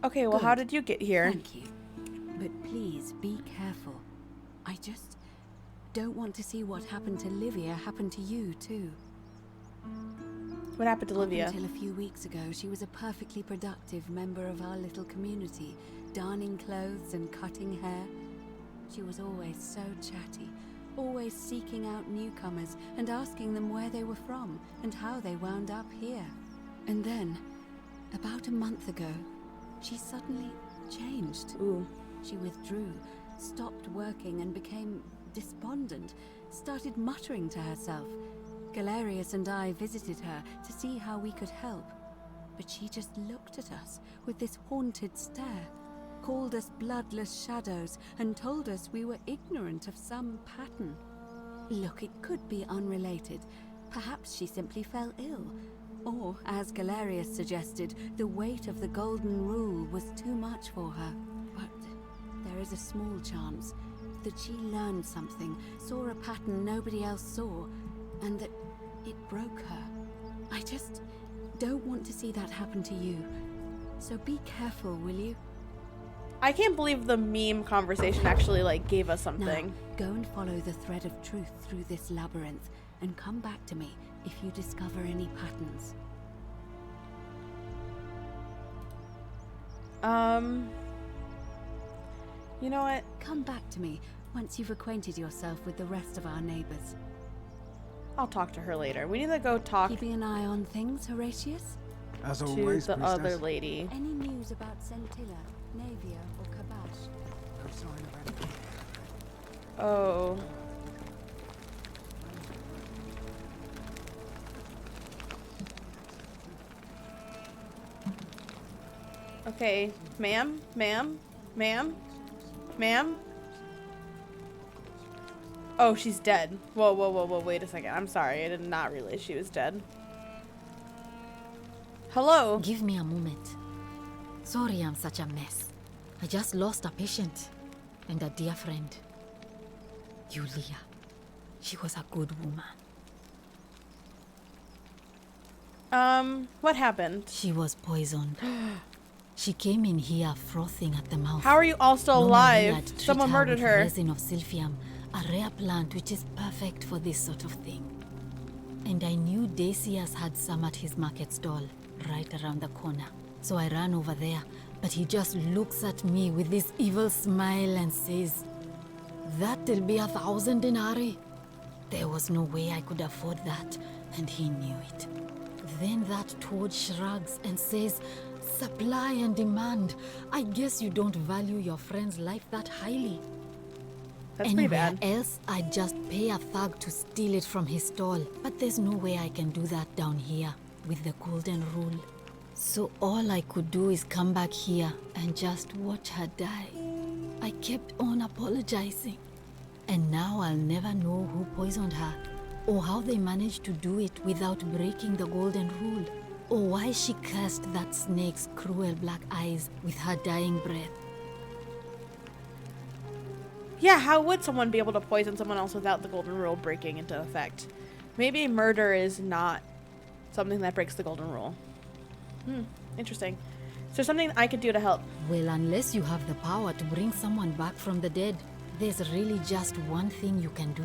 Okay, well, how Good. did you get here? Thank you. But please be careful. I just don't want to see what happened to Livia happen to you too. What happened to Livia? Until a few weeks ago, she was a perfectly productive member of our little community, darning clothes and cutting hair. She was always so chatty, always seeking out newcomers and asking them where they were from and how they wound up here. And then, about a month ago, she suddenly changed. Ooh. She withdrew, stopped working and became despondent, started muttering to herself. Galerius and I visited her to see how we could help, but she just looked at us with this haunted stare, called us bloodless shadows, and told us we were ignorant of some pattern. Look, it could be unrelated. Perhaps she simply fell ill. Or, as Galerius suggested, the weight of the Golden Rule was too much for her. But there is a small chance that she learned something, saw a pattern nobody else saw, and that it broke her. I just don't want to see that happen to you. So be careful, will you? I can't believe the meme conversation actually, like, gave us something. Now, go and follow the thread of truth through this labyrinth, and come back to me if you discover any patterns. You know what? Come back to me once you've acquainted yourself with the rest of our neighbors. I'll talk to her later. We need to go talk Keeping an eye on things, Horatius? As to always, the priestess. other lady. Any news about Centilla, Navia, or Kabash? No sign of anything. Oh. Okay, ma'am, ma'am, ma'am, ma'am. Oh, she's dead. Whoa, whoa, whoa, whoa, wait a second. I'm sorry, I did not realize she was dead. Hello? Give me a moment. Sorry I'm such a mess. I just lost a patient and a dear friend. Yulia. She was a good woman. What happened? She was poisoned. She came in here frothing at the mouth. How are you all still alive? Normally I'd treat Someone murdered with her. resin of silphium, a rare plant which is perfect for this sort of thing. And I knew Decius had some at his market stall, right around the corner. So I ran over there, but he just looks at me with this evil smile and says, "That'll be 1,000 denarii." There was no way I could afford that, and he knew it. Then that toad shrugs and says, "Supply and demand. I guess you don't value your friend's life that highly." That's pretty Anywhere bad. else, I'd just pay a thug to steal it from his stall. But there's no way I can do that down here with the Golden Rule. So all I could do is come back here and just watch her die. I kept on apologizing. And now I'll never know who poisoned her, or how they managed to do it without breaking the Golden Rule, or why she cursed that snake's cruel black eyes with her dying breath. Yeah, how would someone be able to poison someone else without the Golden Rule breaking into effect? Maybe murder is not something that breaks the Golden Rule. Interesting. Is there something I could do to help? Well, unless you have the power to bring someone back from the dead, there's really just one thing you can do.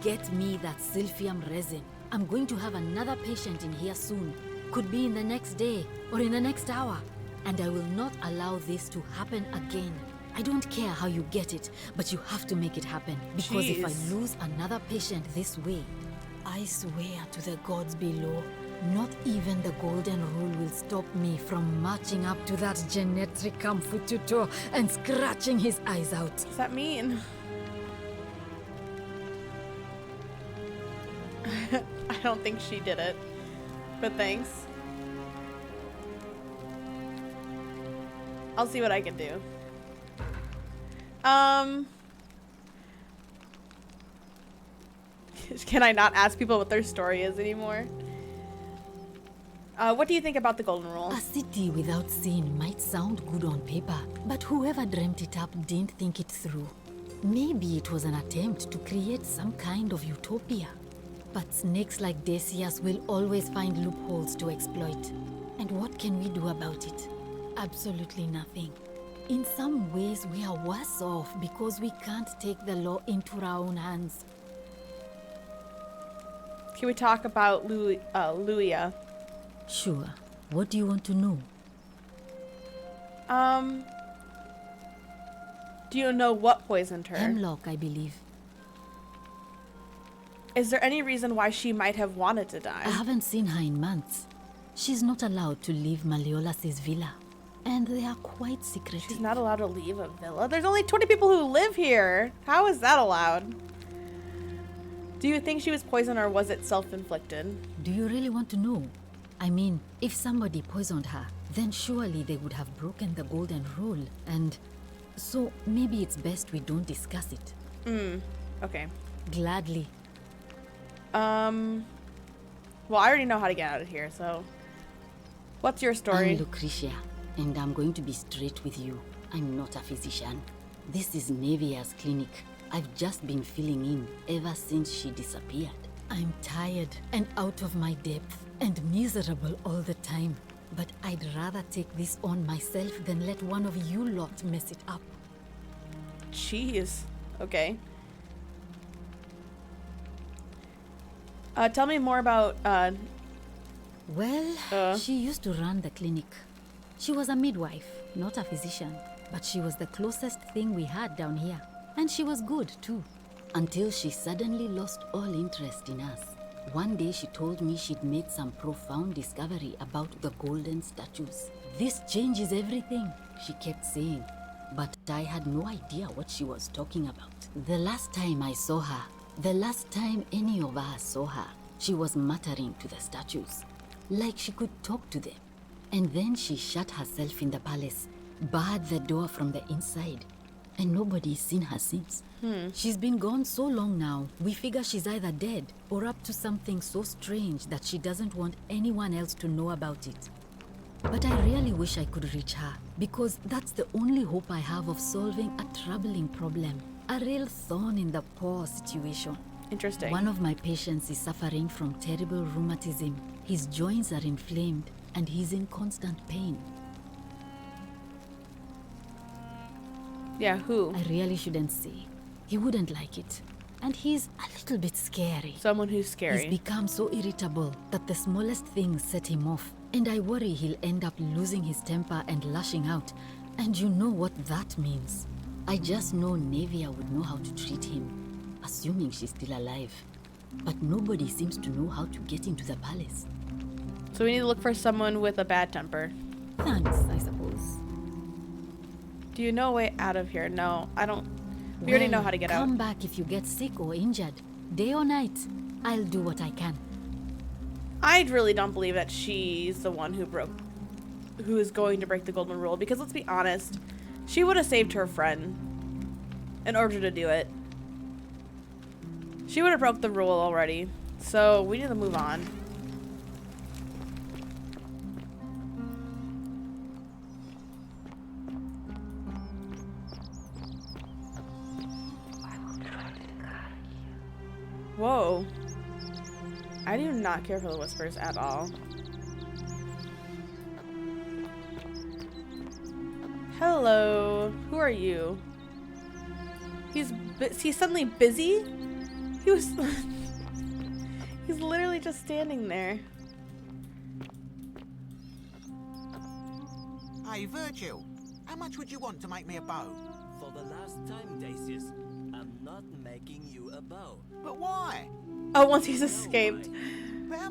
Get me that silphium resin. I'm going to have another patient in here soon. Could be in the next day or in the next hour. And I will not allow this to happen again. I don't care how you get it, but you have to make it happen. Because if I Jeez. lose another patient this way, I swear to the gods below, not even the Golden Rule will stop me from marching up to that Genetricum Fututor and scratching his eyes out. What does that mean? I don't think she did it. But thanks. I'll see what I can do. Can I not ask people what their story is anymore? What do you think about the Golden Rule? A city without sin might sound good on paper, but whoever dreamt it up didn't think it through. Maybe it was an attempt to create some kind of utopia. But snakes like Decius will always find loopholes to exploit. And what can we do about it? Absolutely nothing. In some ways, we are worse off because we can't take the law into our own hands. Can we talk about Luia? Sure. What do you want to know? Do you know what poisoned her? Hemlock, I believe. Is there any reason why she might have wanted to die? I haven't seen her in months. She's not allowed to leave Malleolus' villa. And they are quite secretive. She's not allowed to leave a villa? There's only 20 people who live here. How is that allowed? Do you think she was poisoned or was it self-inflicted? Do you really want to know? I mean, if somebody poisoned her, then surely they would have broken the golden rule. And so maybe it's best we don't discuss it. Okay. Gladly. Well, I already know how to get out of here, so... What's your story? I'm Lucretia, and I'm going to be straight with you. I'm not a physician. This is Nevia's clinic. I've just been filling in ever since she disappeared. I'm tired and out of my depth and miserable all the time. But I'd rather take this on myself than let one of you lot mess it up. Jeez. Okay. Tell me more about, Well, she used to run the clinic. She was a midwife, not a physician. But she was the closest thing we had down here. And she was good, too. Until she suddenly lost all interest in us. One day she told me she'd made some profound discovery about the golden statues. This changes everything, she kept saying. But I had no idea what she was talking about. The last time I saw her, the last time any of us saw her, she was muttering to the statues, like she could talk to them. And then she shut herself in the palace, barred the door from the inside, and nobody's seen her since. She's been gone so long now, we figure she's either dead or up to something so strange that she doesn't want anyone else to know about it. But I really wish I could reach her, because that's the only hope I have of solving a troubling problem. A real thorn in the paw situation. Interesting. One of my patients is suffering from terrible rheumatism. His joints are inflamed and he's in constant pain. Yeah, who? I really shouldn't say. He wouldn't like it. And he's a little bit scary. Someone who's scary. He's become so irritable that the smallest things set him off. And I worry he'll end up losing his temper and lashing out. And you know what that means. I just know Nevia would know how to treat him, assuming she's still alive. But nobody seems to know how to get into the palace. So we need to look for someone with a bad temper. Thanks, I suppose. Do you know a way out of here? No, I don't. We already know how to get out. Come back if you get sick or injured. Day or night, I'll do what I can. I really don't believe that she's the one who is going to break the golden rule, because let's be honest, she would have saved her friend in order to do it. She would have broke the rule already, so we need to move on. Whoa. I do not care for the whispers at all. Hello. Who are you? He's suddenly busy? He was... He's literally just standing there. Hey, Virgil. How much would you want to make me a bow? For the last time, Decius, I'm not making you a bow. But why? Oh, once he's escaped.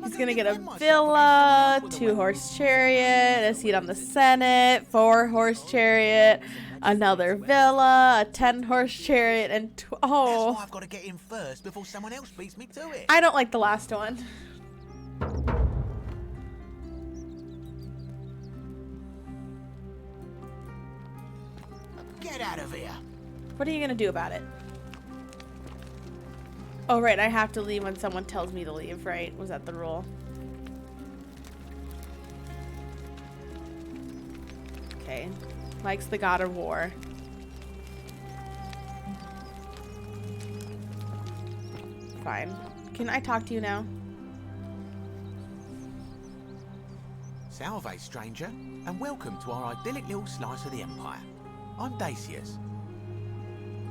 He's gonna get a villa, 2-horse chariot, a seat on the Senate, 4-horse chariot, another villa, a 10-horse chariot, and oh. That's why I've got to get in first before someone else beats me to it. I don't like the last one. Get out of here. What are you gonna do about it? Oh, right, I have to leave when someone tells me to leave, right? Was that the rule? Okay. Mike's the god of war. Fine. Can I talk to you now? Salve, stranger, and welcome to our idyllic little slice of the Empire. I'm Dacius.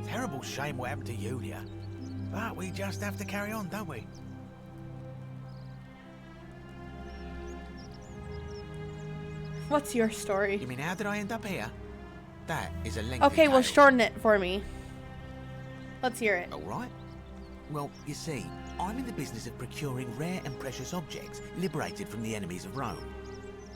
Terrible shame what happened to Yulia, but we just have to carry on, don't we? What's your story? You mean how did I end up here? That is a lengthy Okay, well, tale. shorten it for me. Let's hear it. All right. Well, you see, I'm in the business of procuring rare and precious objects liberated from the enemies of Rome.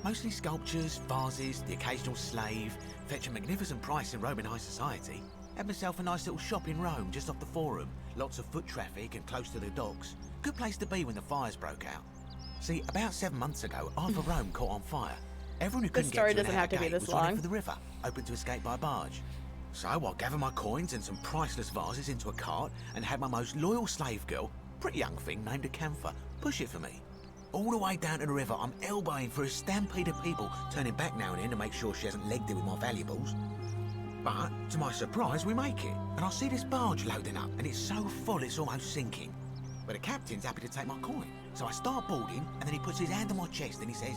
Mostly sculptures, vases, the occasional slave. Fetch a magnificent price in Roman high society. Had myself a nice little shop in Rome, just off the Forum. Lots of foot traffic and close to the docks. Good place to be when the fires broke out. See, about 7 months ago, half of Rome caught on fire. Everyone who This couldn't story get to doesn't an have to be gate this was running long. for the river, open to escape by barge. So I gathered my coins and some priceless vases into a cart and had my most loyal slave girl, pretty young thing named Acantha, push it for me. All the way down to the river, I'm elbowing for a stampede of people, turning back now and then to make sure she hasn't legged it with my valuables. But, to my surprise, we make it, and I see this barge loading up, and it's so full it's almost sinking. But the captain's happy to take my coin, so I start boarding, and then he puts his hand on my chest and he says,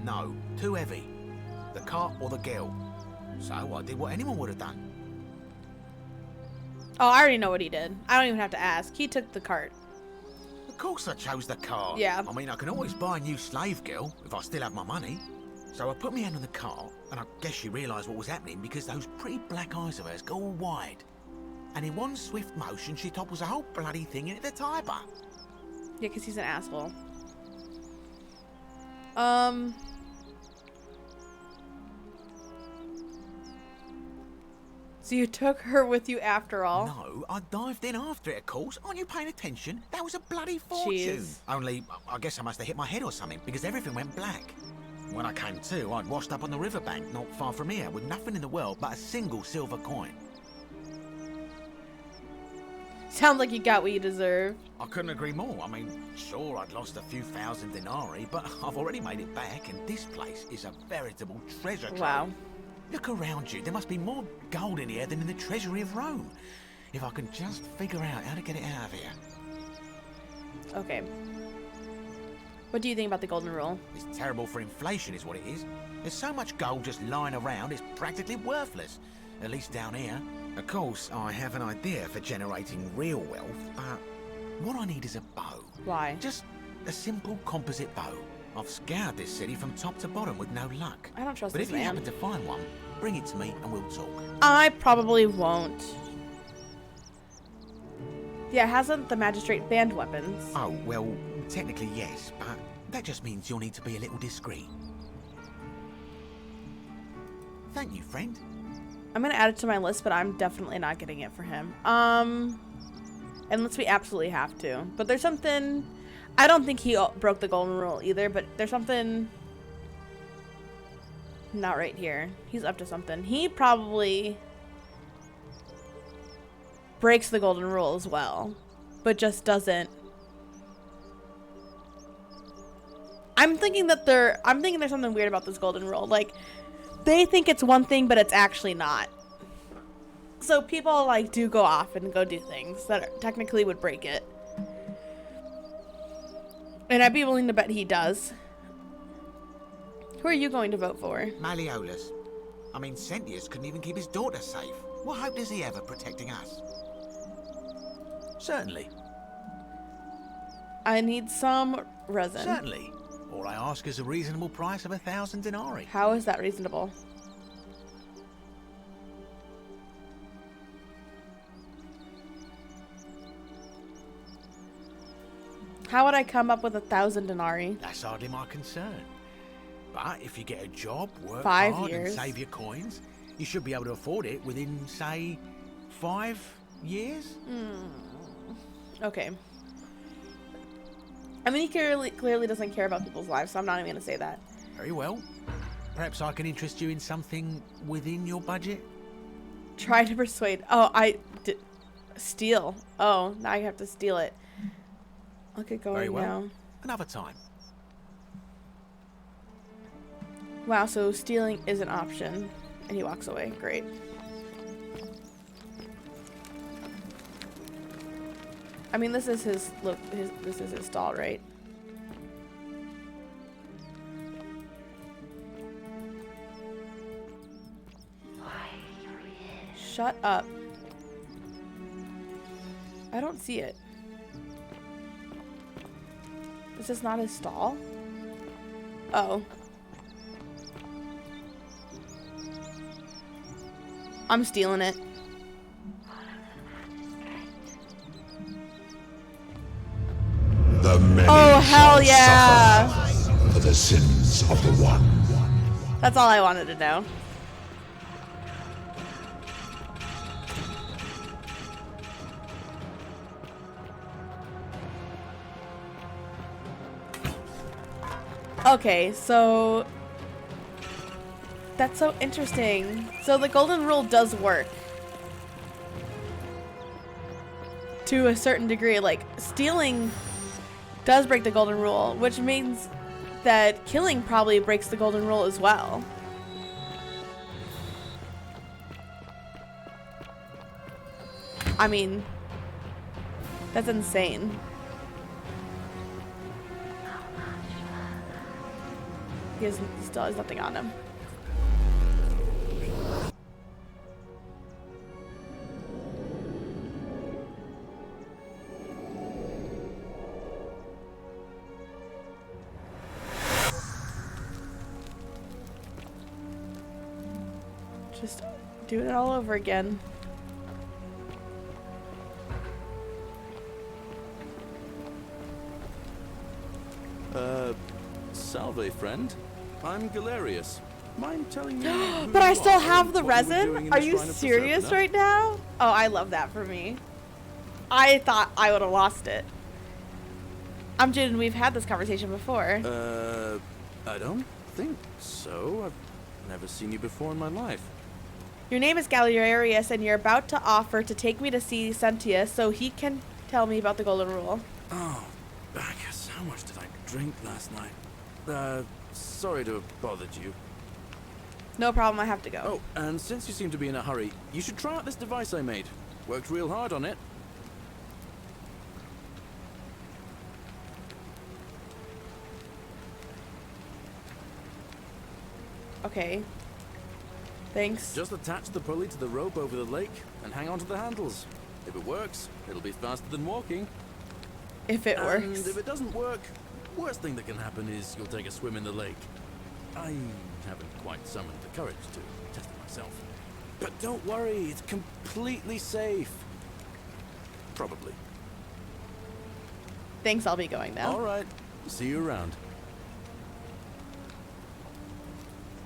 "No, too heavy. The cart or the girl." So I did what anyone would have done. Oh, I already know what he did. I don't even have to ask. He took the cart. Of course I chose the cart. Yeah. I mean, I can always buy a new slave girl if I still have my money. So I put my hand on the cart, and I guess she realised what was happening because those pretty black eyes of hers go all wide. And in one swift motion, she topples the whole bloody thing into the Tiber. Yeah, because he's an asshole. So you took her with you after all? No, I dived in after it, of course. Aren't you paying attention? That was a bloody fortune. Jeez. Only, I guess I must have hit my head or something, because everything went black. When I came to, I'd washed up on the riverbank, not far from here, with nothing in the world but a single silver coin. Sounds like you got what you deserve. I couldn't agree more. I mean, sure, I'd lost a few thousand denarii, but I've already made it back, and this place is a veritable treasure trove. Wow. Look around you. There must be more gold in here than in the treasury of Rome. If I can just figure out how to get it out of here. Okay. What do you think about the golden rule? It's terrible for inflation is what it is. There's so much gold just lying around, it's practically worthless. At least down here. Of course, I have an idea for generating real wealth, but what I need is a bow. Why? Just a simple composite bow. I've scoured this city from top to bottom with no luck. I don't trust But this if you man. happen to find one, bring it to me and we'll talk. I probably won't. Yeah, hasn't the magistrate banned weapons? Oh, well, technically yes, but that just means you'll need to be a little discreet. Thank you, friend. I'm gonna add it to my list, but I'm definitely not getting it for him. Unless we absolutely have to. But there's something... I don't think he broke the golden rule either, but there's something... not right here. He's up to something. He probably... breaks the golden rule as well, but just doesn't... I'm thinking there's something weird about this golden rule. Like, they think it's one thing, but it's actually not. So people, like, do go off and go do things that technically would break it. And I'd be willing to bet he does. Who are you going to vote for? Malleolus. I mean, Sentius couldn't even keep his daughter safe. What hope does he have of protecting us? Certainly. I need some resin. Certainly. All I ask is a reasonable price of 1,000 denarii. How is that reasonable? How would I come up with 1,000 denarii? That's hardly my concern. But if you get a job, work 5 hard years. and save your coins, you should be able to afford it within, say, 5 years? Okay. I mean, he clearly doesn't care about people's lives, so I'm not even going to say that. Very well. Perhaps I can interest you in something within your budget? Try to persuade. Oh, I did steal. Oh, now I have to steal it. Look at going Very well. now. Another time. Wow, so stealing is an option. And he walks away. Great. I mean, this is his look. This is his stall, right? Shut up. I don't see it. Is this not his stall? Oh. I'm stealing it. The many oh, hell shall yeah! suffer for the sins of the one. That's all I wanted to know. Okay, so that's so interesting. So the golden rule does work to a certain degree. Like, stealing does break the golden rule, which means that killing probably breaks the golden rule as well. I mean, that's insane. He still has nothing on him. Just doing it all over again. Salve, friend. I'm Galerius. Mind telling me But I still have the resin? Are you serious right now? Oh, I love that for me. I thought I would have lost it. I'm Jin, we've had this conversation before. I don't think so. I've never seen you before in my life. Your name is Galerius, and you're about to offer to take me to see Sentius so he can tell me about the golden rule. Oh, Bacchus, how much did I drink last night? Sorry to have bothered you. No problem, I have to go. Oh, and since you seem to be in a hurry, you should try out this device I made. Worked real hard on it. Okay. Thanks. Just attach the pulley to the rope over the lake and hang on to the handles. If it works, it'll be faster than walking. If it works. And if it doesn't work, worst thing that can happen is you'll take a swim in the lake. I haven't quite summoned the courage to test it myself. But don't worry, it's completely safe. Probably. Thanks, I'll be going now. All right. See you around.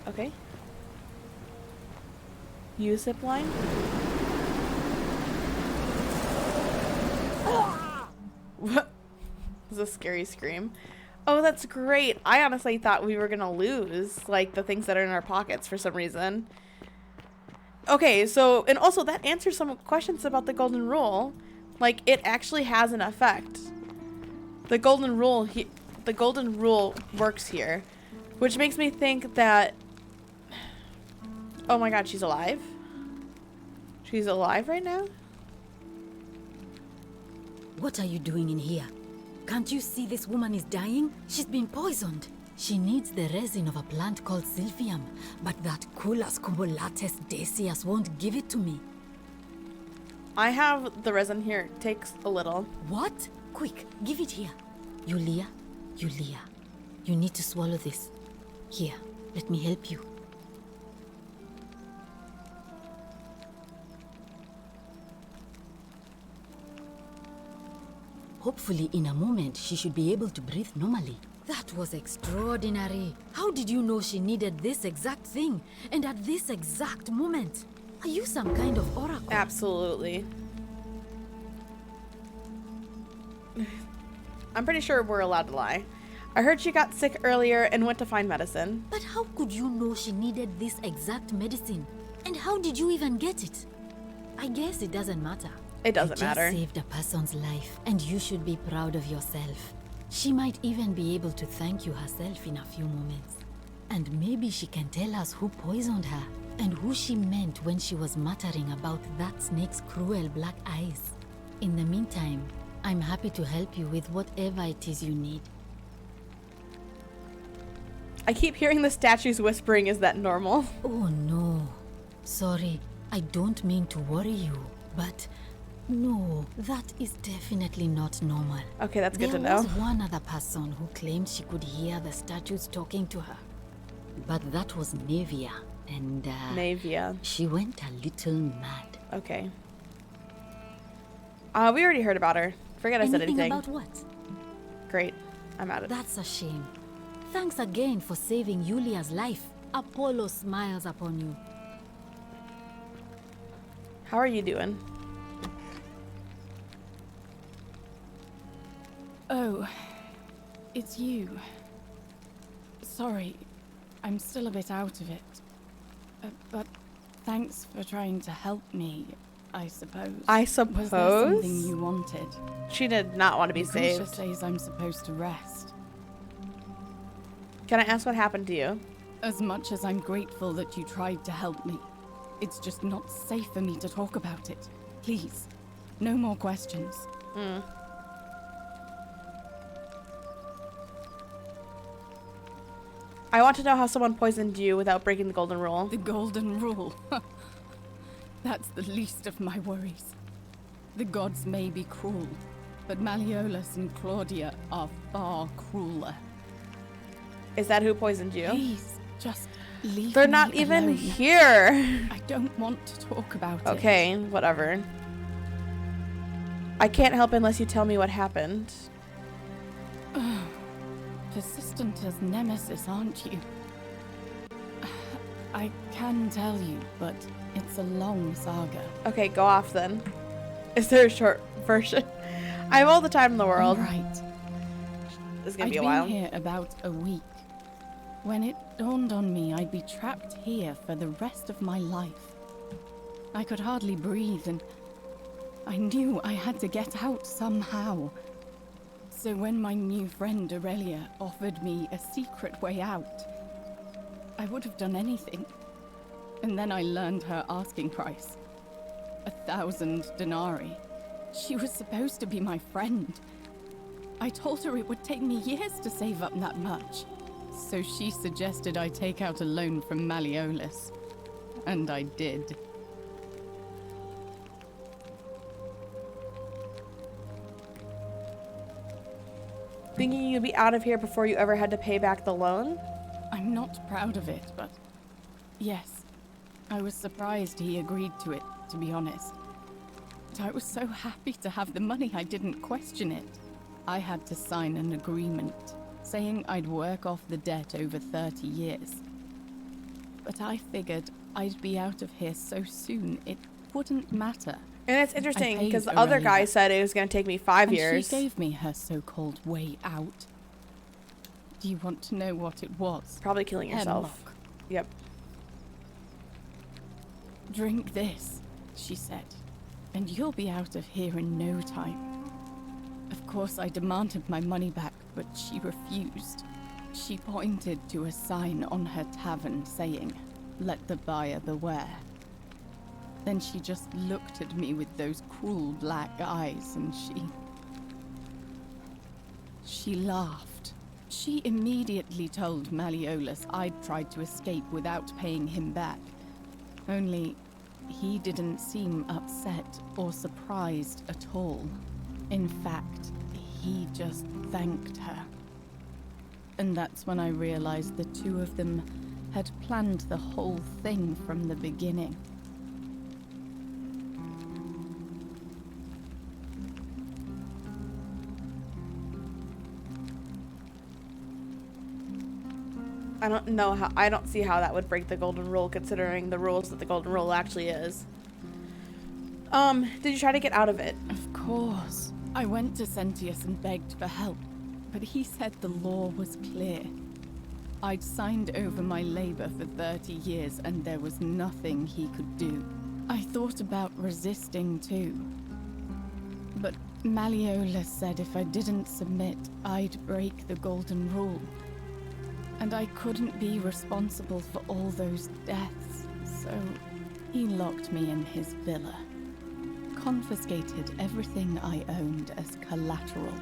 Okay. Use zip line. What? This is a scary scream. Oh, that's great. I honestly thought we were gonna lose, like, the things that are in our pockets for some reason. Okay, so, and also that answers some questions about the golden rule. Like, it actually has an effect. The golden rule works here, which makes me think that, oh my god, she's alive? She's alive right now? What are you doing in here? Can't you see this woman is dying? She's been poisoned. She needs the resin of a plant called Sylphium, but that Culus cumbulatus Decius won't give it to me. I have the resin here. It takes a little. What? Quick, give it here. Yulia, you need to swallow this. Here, let me help you. Hopefully, in a moment, she should be able to breathe normally. That was extraordinary. How did you know she needed this exact thing? And at this exact moment? Are you some kind of oracle? Absolutely. I'm pretty sure we're allowed to lie. I heard she got sick earlier and went to find medicine. But how could you know she needed this exact medicine? And how did you even get it? I guess it doesn't matter. It doesn't You matter. just saved a person's life, and you should be proud of yourself. She might even be able to thank you herself in a few moments. And maybe she can tell us who poisoned her, and who she meant when she was muttering about that snake's cruel black eyes. In the meantime, I'm happy to help you with whatever it is you need. I keep hearing the statues whispering. Is that normal? Oh no. Sorry, I don't mean to worry you, but no, that is definitely not normal. Okay, that's good to There know. was one other person who claimed she could hear the statues talking to her. But that was Navia, and Navia. she went a little mad. Okay. We already heard about her. Forget I said anything. About what? Great. I'm out of it. That's a shame. Thanks again for saving Yulia's life. Apollo smiles upon you. How are you doing? Oh, it's you. Sorry, I'm still a bit out of it. But thanks for trying to help me, I suppose. I suppose? Was there something you wanted? She did not want to be Lucretia saved. says I'm supposed to rest. Can I ask what happened to you? As much as I'm grateful that you tried to help me, it's just not safe for me to talk about it. Please, no more questions. I want to know how someone poisoned you without breaking the golden rule. The golden rule. That's the least of my worries. The gods may be cruel, but Malleolus and Claudia are far crueler. Is that who poisoned you? Please, just leave They're me not even alone. here. I don't want to talk about it. Okay, whatever. I can't help unless you tell me what happened. Persistent as Nemesis, aren't you? I can tell you, but it's a long saga. Okay, go off then. Is there a short version? I have all the time in the world. Right. This is gonna I'd be a been while. here about a week when it dawned on me I'd be trapped here for the rest of my life. I could hardly breathe, and I knew I had to get out somehow. So when my new friend Aurelia offered me a secret way out, I would have done anything. And then I learned her asking price. 1,000 denarii. She was supposed to be my friend. I told her it would take me years to save up that much. So she suggested I take out a loan from Malleolus. And I did. Thinking you'd be out of here before you ever had to pay back the loan? I'm not proud of it, but yes. I was surprised he agreed to it, to be honest. But I was so happy to have the money I didn't question it. I had to sign an agreement, saying I'd work off the debt over 30 years. But I figured I'd be out of here so soon it wouldn't matter. And it's interesting I because paid the other Aurelia. guy said it was going to take me 5 And years. she gave me her so-called way out. Do you want to know what it was? Probably killing yourself. Hemlock. Yep. Drink this, she said, and you'll be out of here in no time. Of course, I demanded my money back, but she refused. She pointed to a sign on her tavern saying, "Let the buyer beware." Then she just looked at me with those cruel black eyes, and she laughed. She immediately told Malleolus I'd tried to escape without paying him back. Only, he didn't seem upset or surprised at all. In fact, he just thanked her. And that's when I realized the two of them had planned the whole thing from the beginning. I don't know how. I don't see how that would break the golden rule, considering the rules that the golden rule actually is. Did you try to get out of it? Of course. I went to Sentius and begged for help, but he said the law was clear. I'd signed over my labor for 30 years and there was nothing he could do. I thought about resisting too. But Malleolus said if I didn't submit, I'd break the Golden Rule. And I couldn't be responsible for all those deaths, so he locked me in his villa. Confiscated everything I owned as collateral,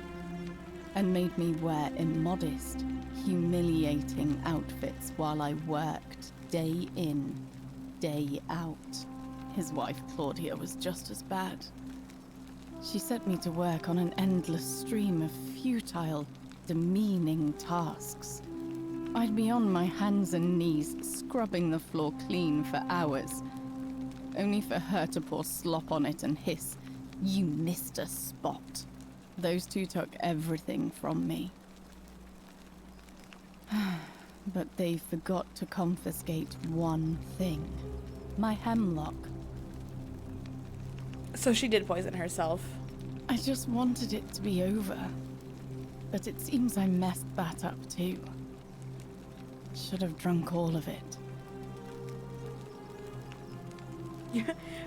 and made me wear immodest, humiliating outfits while I worked day in, day out. His wife Claudia was just as bad. She set me to work on an endless stream of futile, demeaning tasks. I'd be on my hands and knees, scrubbing the floor clean for hours, only for her to pour slop on it and hiss, "You missed a spot." Those two took everything from me. But they forgot to confiscate one thing. My hemlock. So she did poison herself. I just wanted it to be over. But it seems I messed that up too. Should have drunk all of it.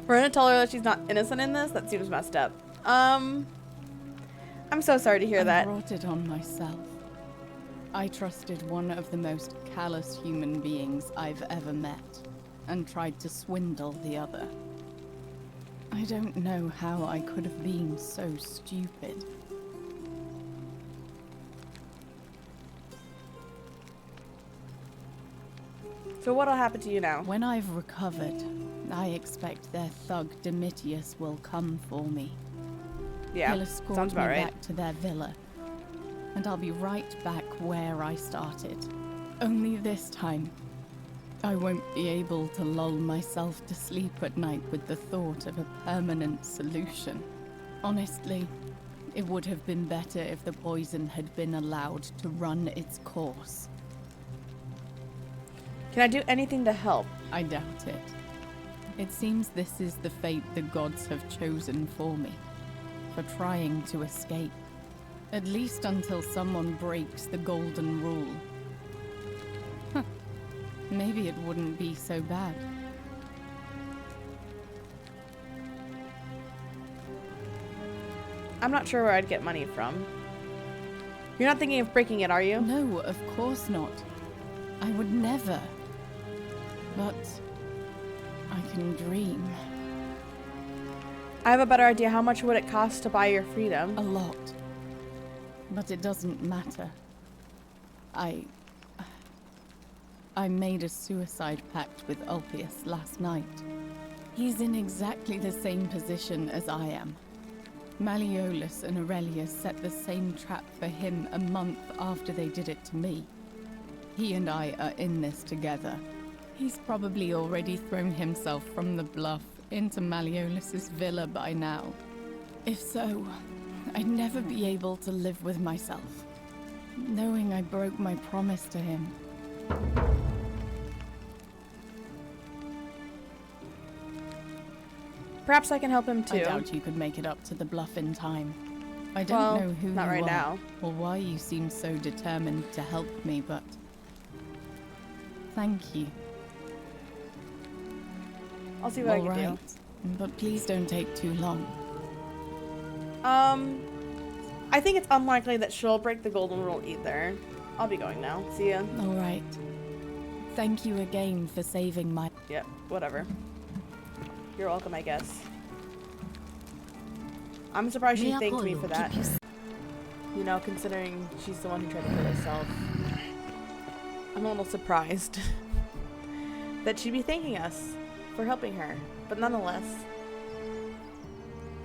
We're gonna tell her that she's not innocent in this? That seems messed up. I'm so sorry to hear that. I brought it on myself. I trusted one of the most callous human beings I've ever met, and tried to swindle the other. I don't know how I could have been so stupid. So what'll happen to you now? When I've recovered, I expect their thug Domitius will come for me. Yeah, He'll escort sounds me about right. back to their villa, and I'll be right back where I started. Only this time, I won't be able to lull myself to sleep at night with the thought of a permanent solution. Honestly, it would have been better if the poison had been allowed to run its course. Can I do anything to help? I doubt it. It seems this is the fate the gods have chosen for me, for trying to escape. At least until someone breaks the Golden Rule. Huh. Maybe it wouldn't be so bad. I'm not sure where I'd get money from. You're not thinking of breaking it, are you? No, of course not. I would never. But I can dream. I have a better idea. How much would it cost to buy your freedom? A lot. But it doesn't matter. I made a suicide pact with Ulpius last night. He's in exactly the same position as I am. Malleolus and Aurelius set the same trap for him a month after they did it to me. He and I are in this together. He's probably already thrown himself from the bluff into Malleolus's villa by now. If so, I'd never be able to live with myself, knowing I broke my promise to him. Perhaps I can help him too. I doubt you could make it up to the bluff in time. I don't know who not you right are, now. or why you seem so determined to help me, but thank you. I'll see what I can do. But please don't take too long. I think it's unlikely that she'll break the Golden Rule either. I'll be going now. See ya. All right. Thank you again for saving my... Yep, whatever. You're welcome, I guess. I'm surprised she thanked me for that. You know, considering she's the one who tried to kill herself. I'm a little surprised that she'd be thanking us for helping her. But nonetheless,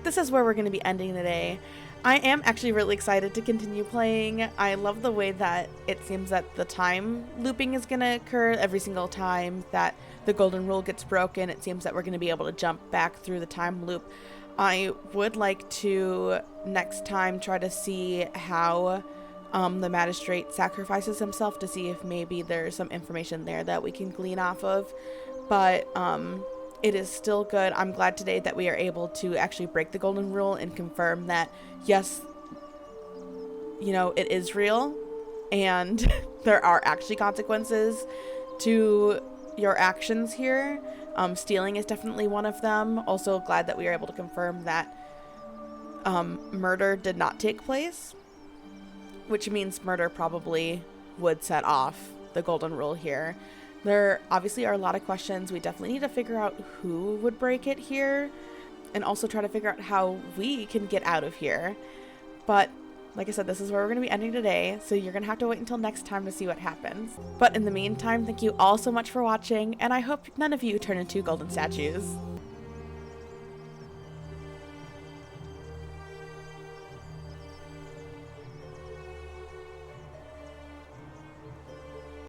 this is where we're going to be ending today. I am actually really excited to continue playing. I love the way that it seems that the time looping is going to occur every single time that the Golden Rule gets broken. It seems that we're going to be able to jump back through the time loop. I would like to next time try to see how the magistrate sacrifices himself, to see if maybe there's some information there that we can glean off of. But it is still good. I'm glad today that we are able to actually break the Golden Rule and confirm that, yes, you know, it is real and there are actually consequences to your actions here. Stealing is definitely one of them. Also glad that we were able to confirm that murder did not take place, which means murder probably would set off the golden rule here. There obviously are a lot of questions. We definitely need to figure out who would break it here, and also try to figure out how we can get out of here. But like I said, this is where we're going to be ending today, so you're going to have to wait until next time to see what happens. But in the meantime, thank you all so much for watching, and I hope none of you turn into golden statues.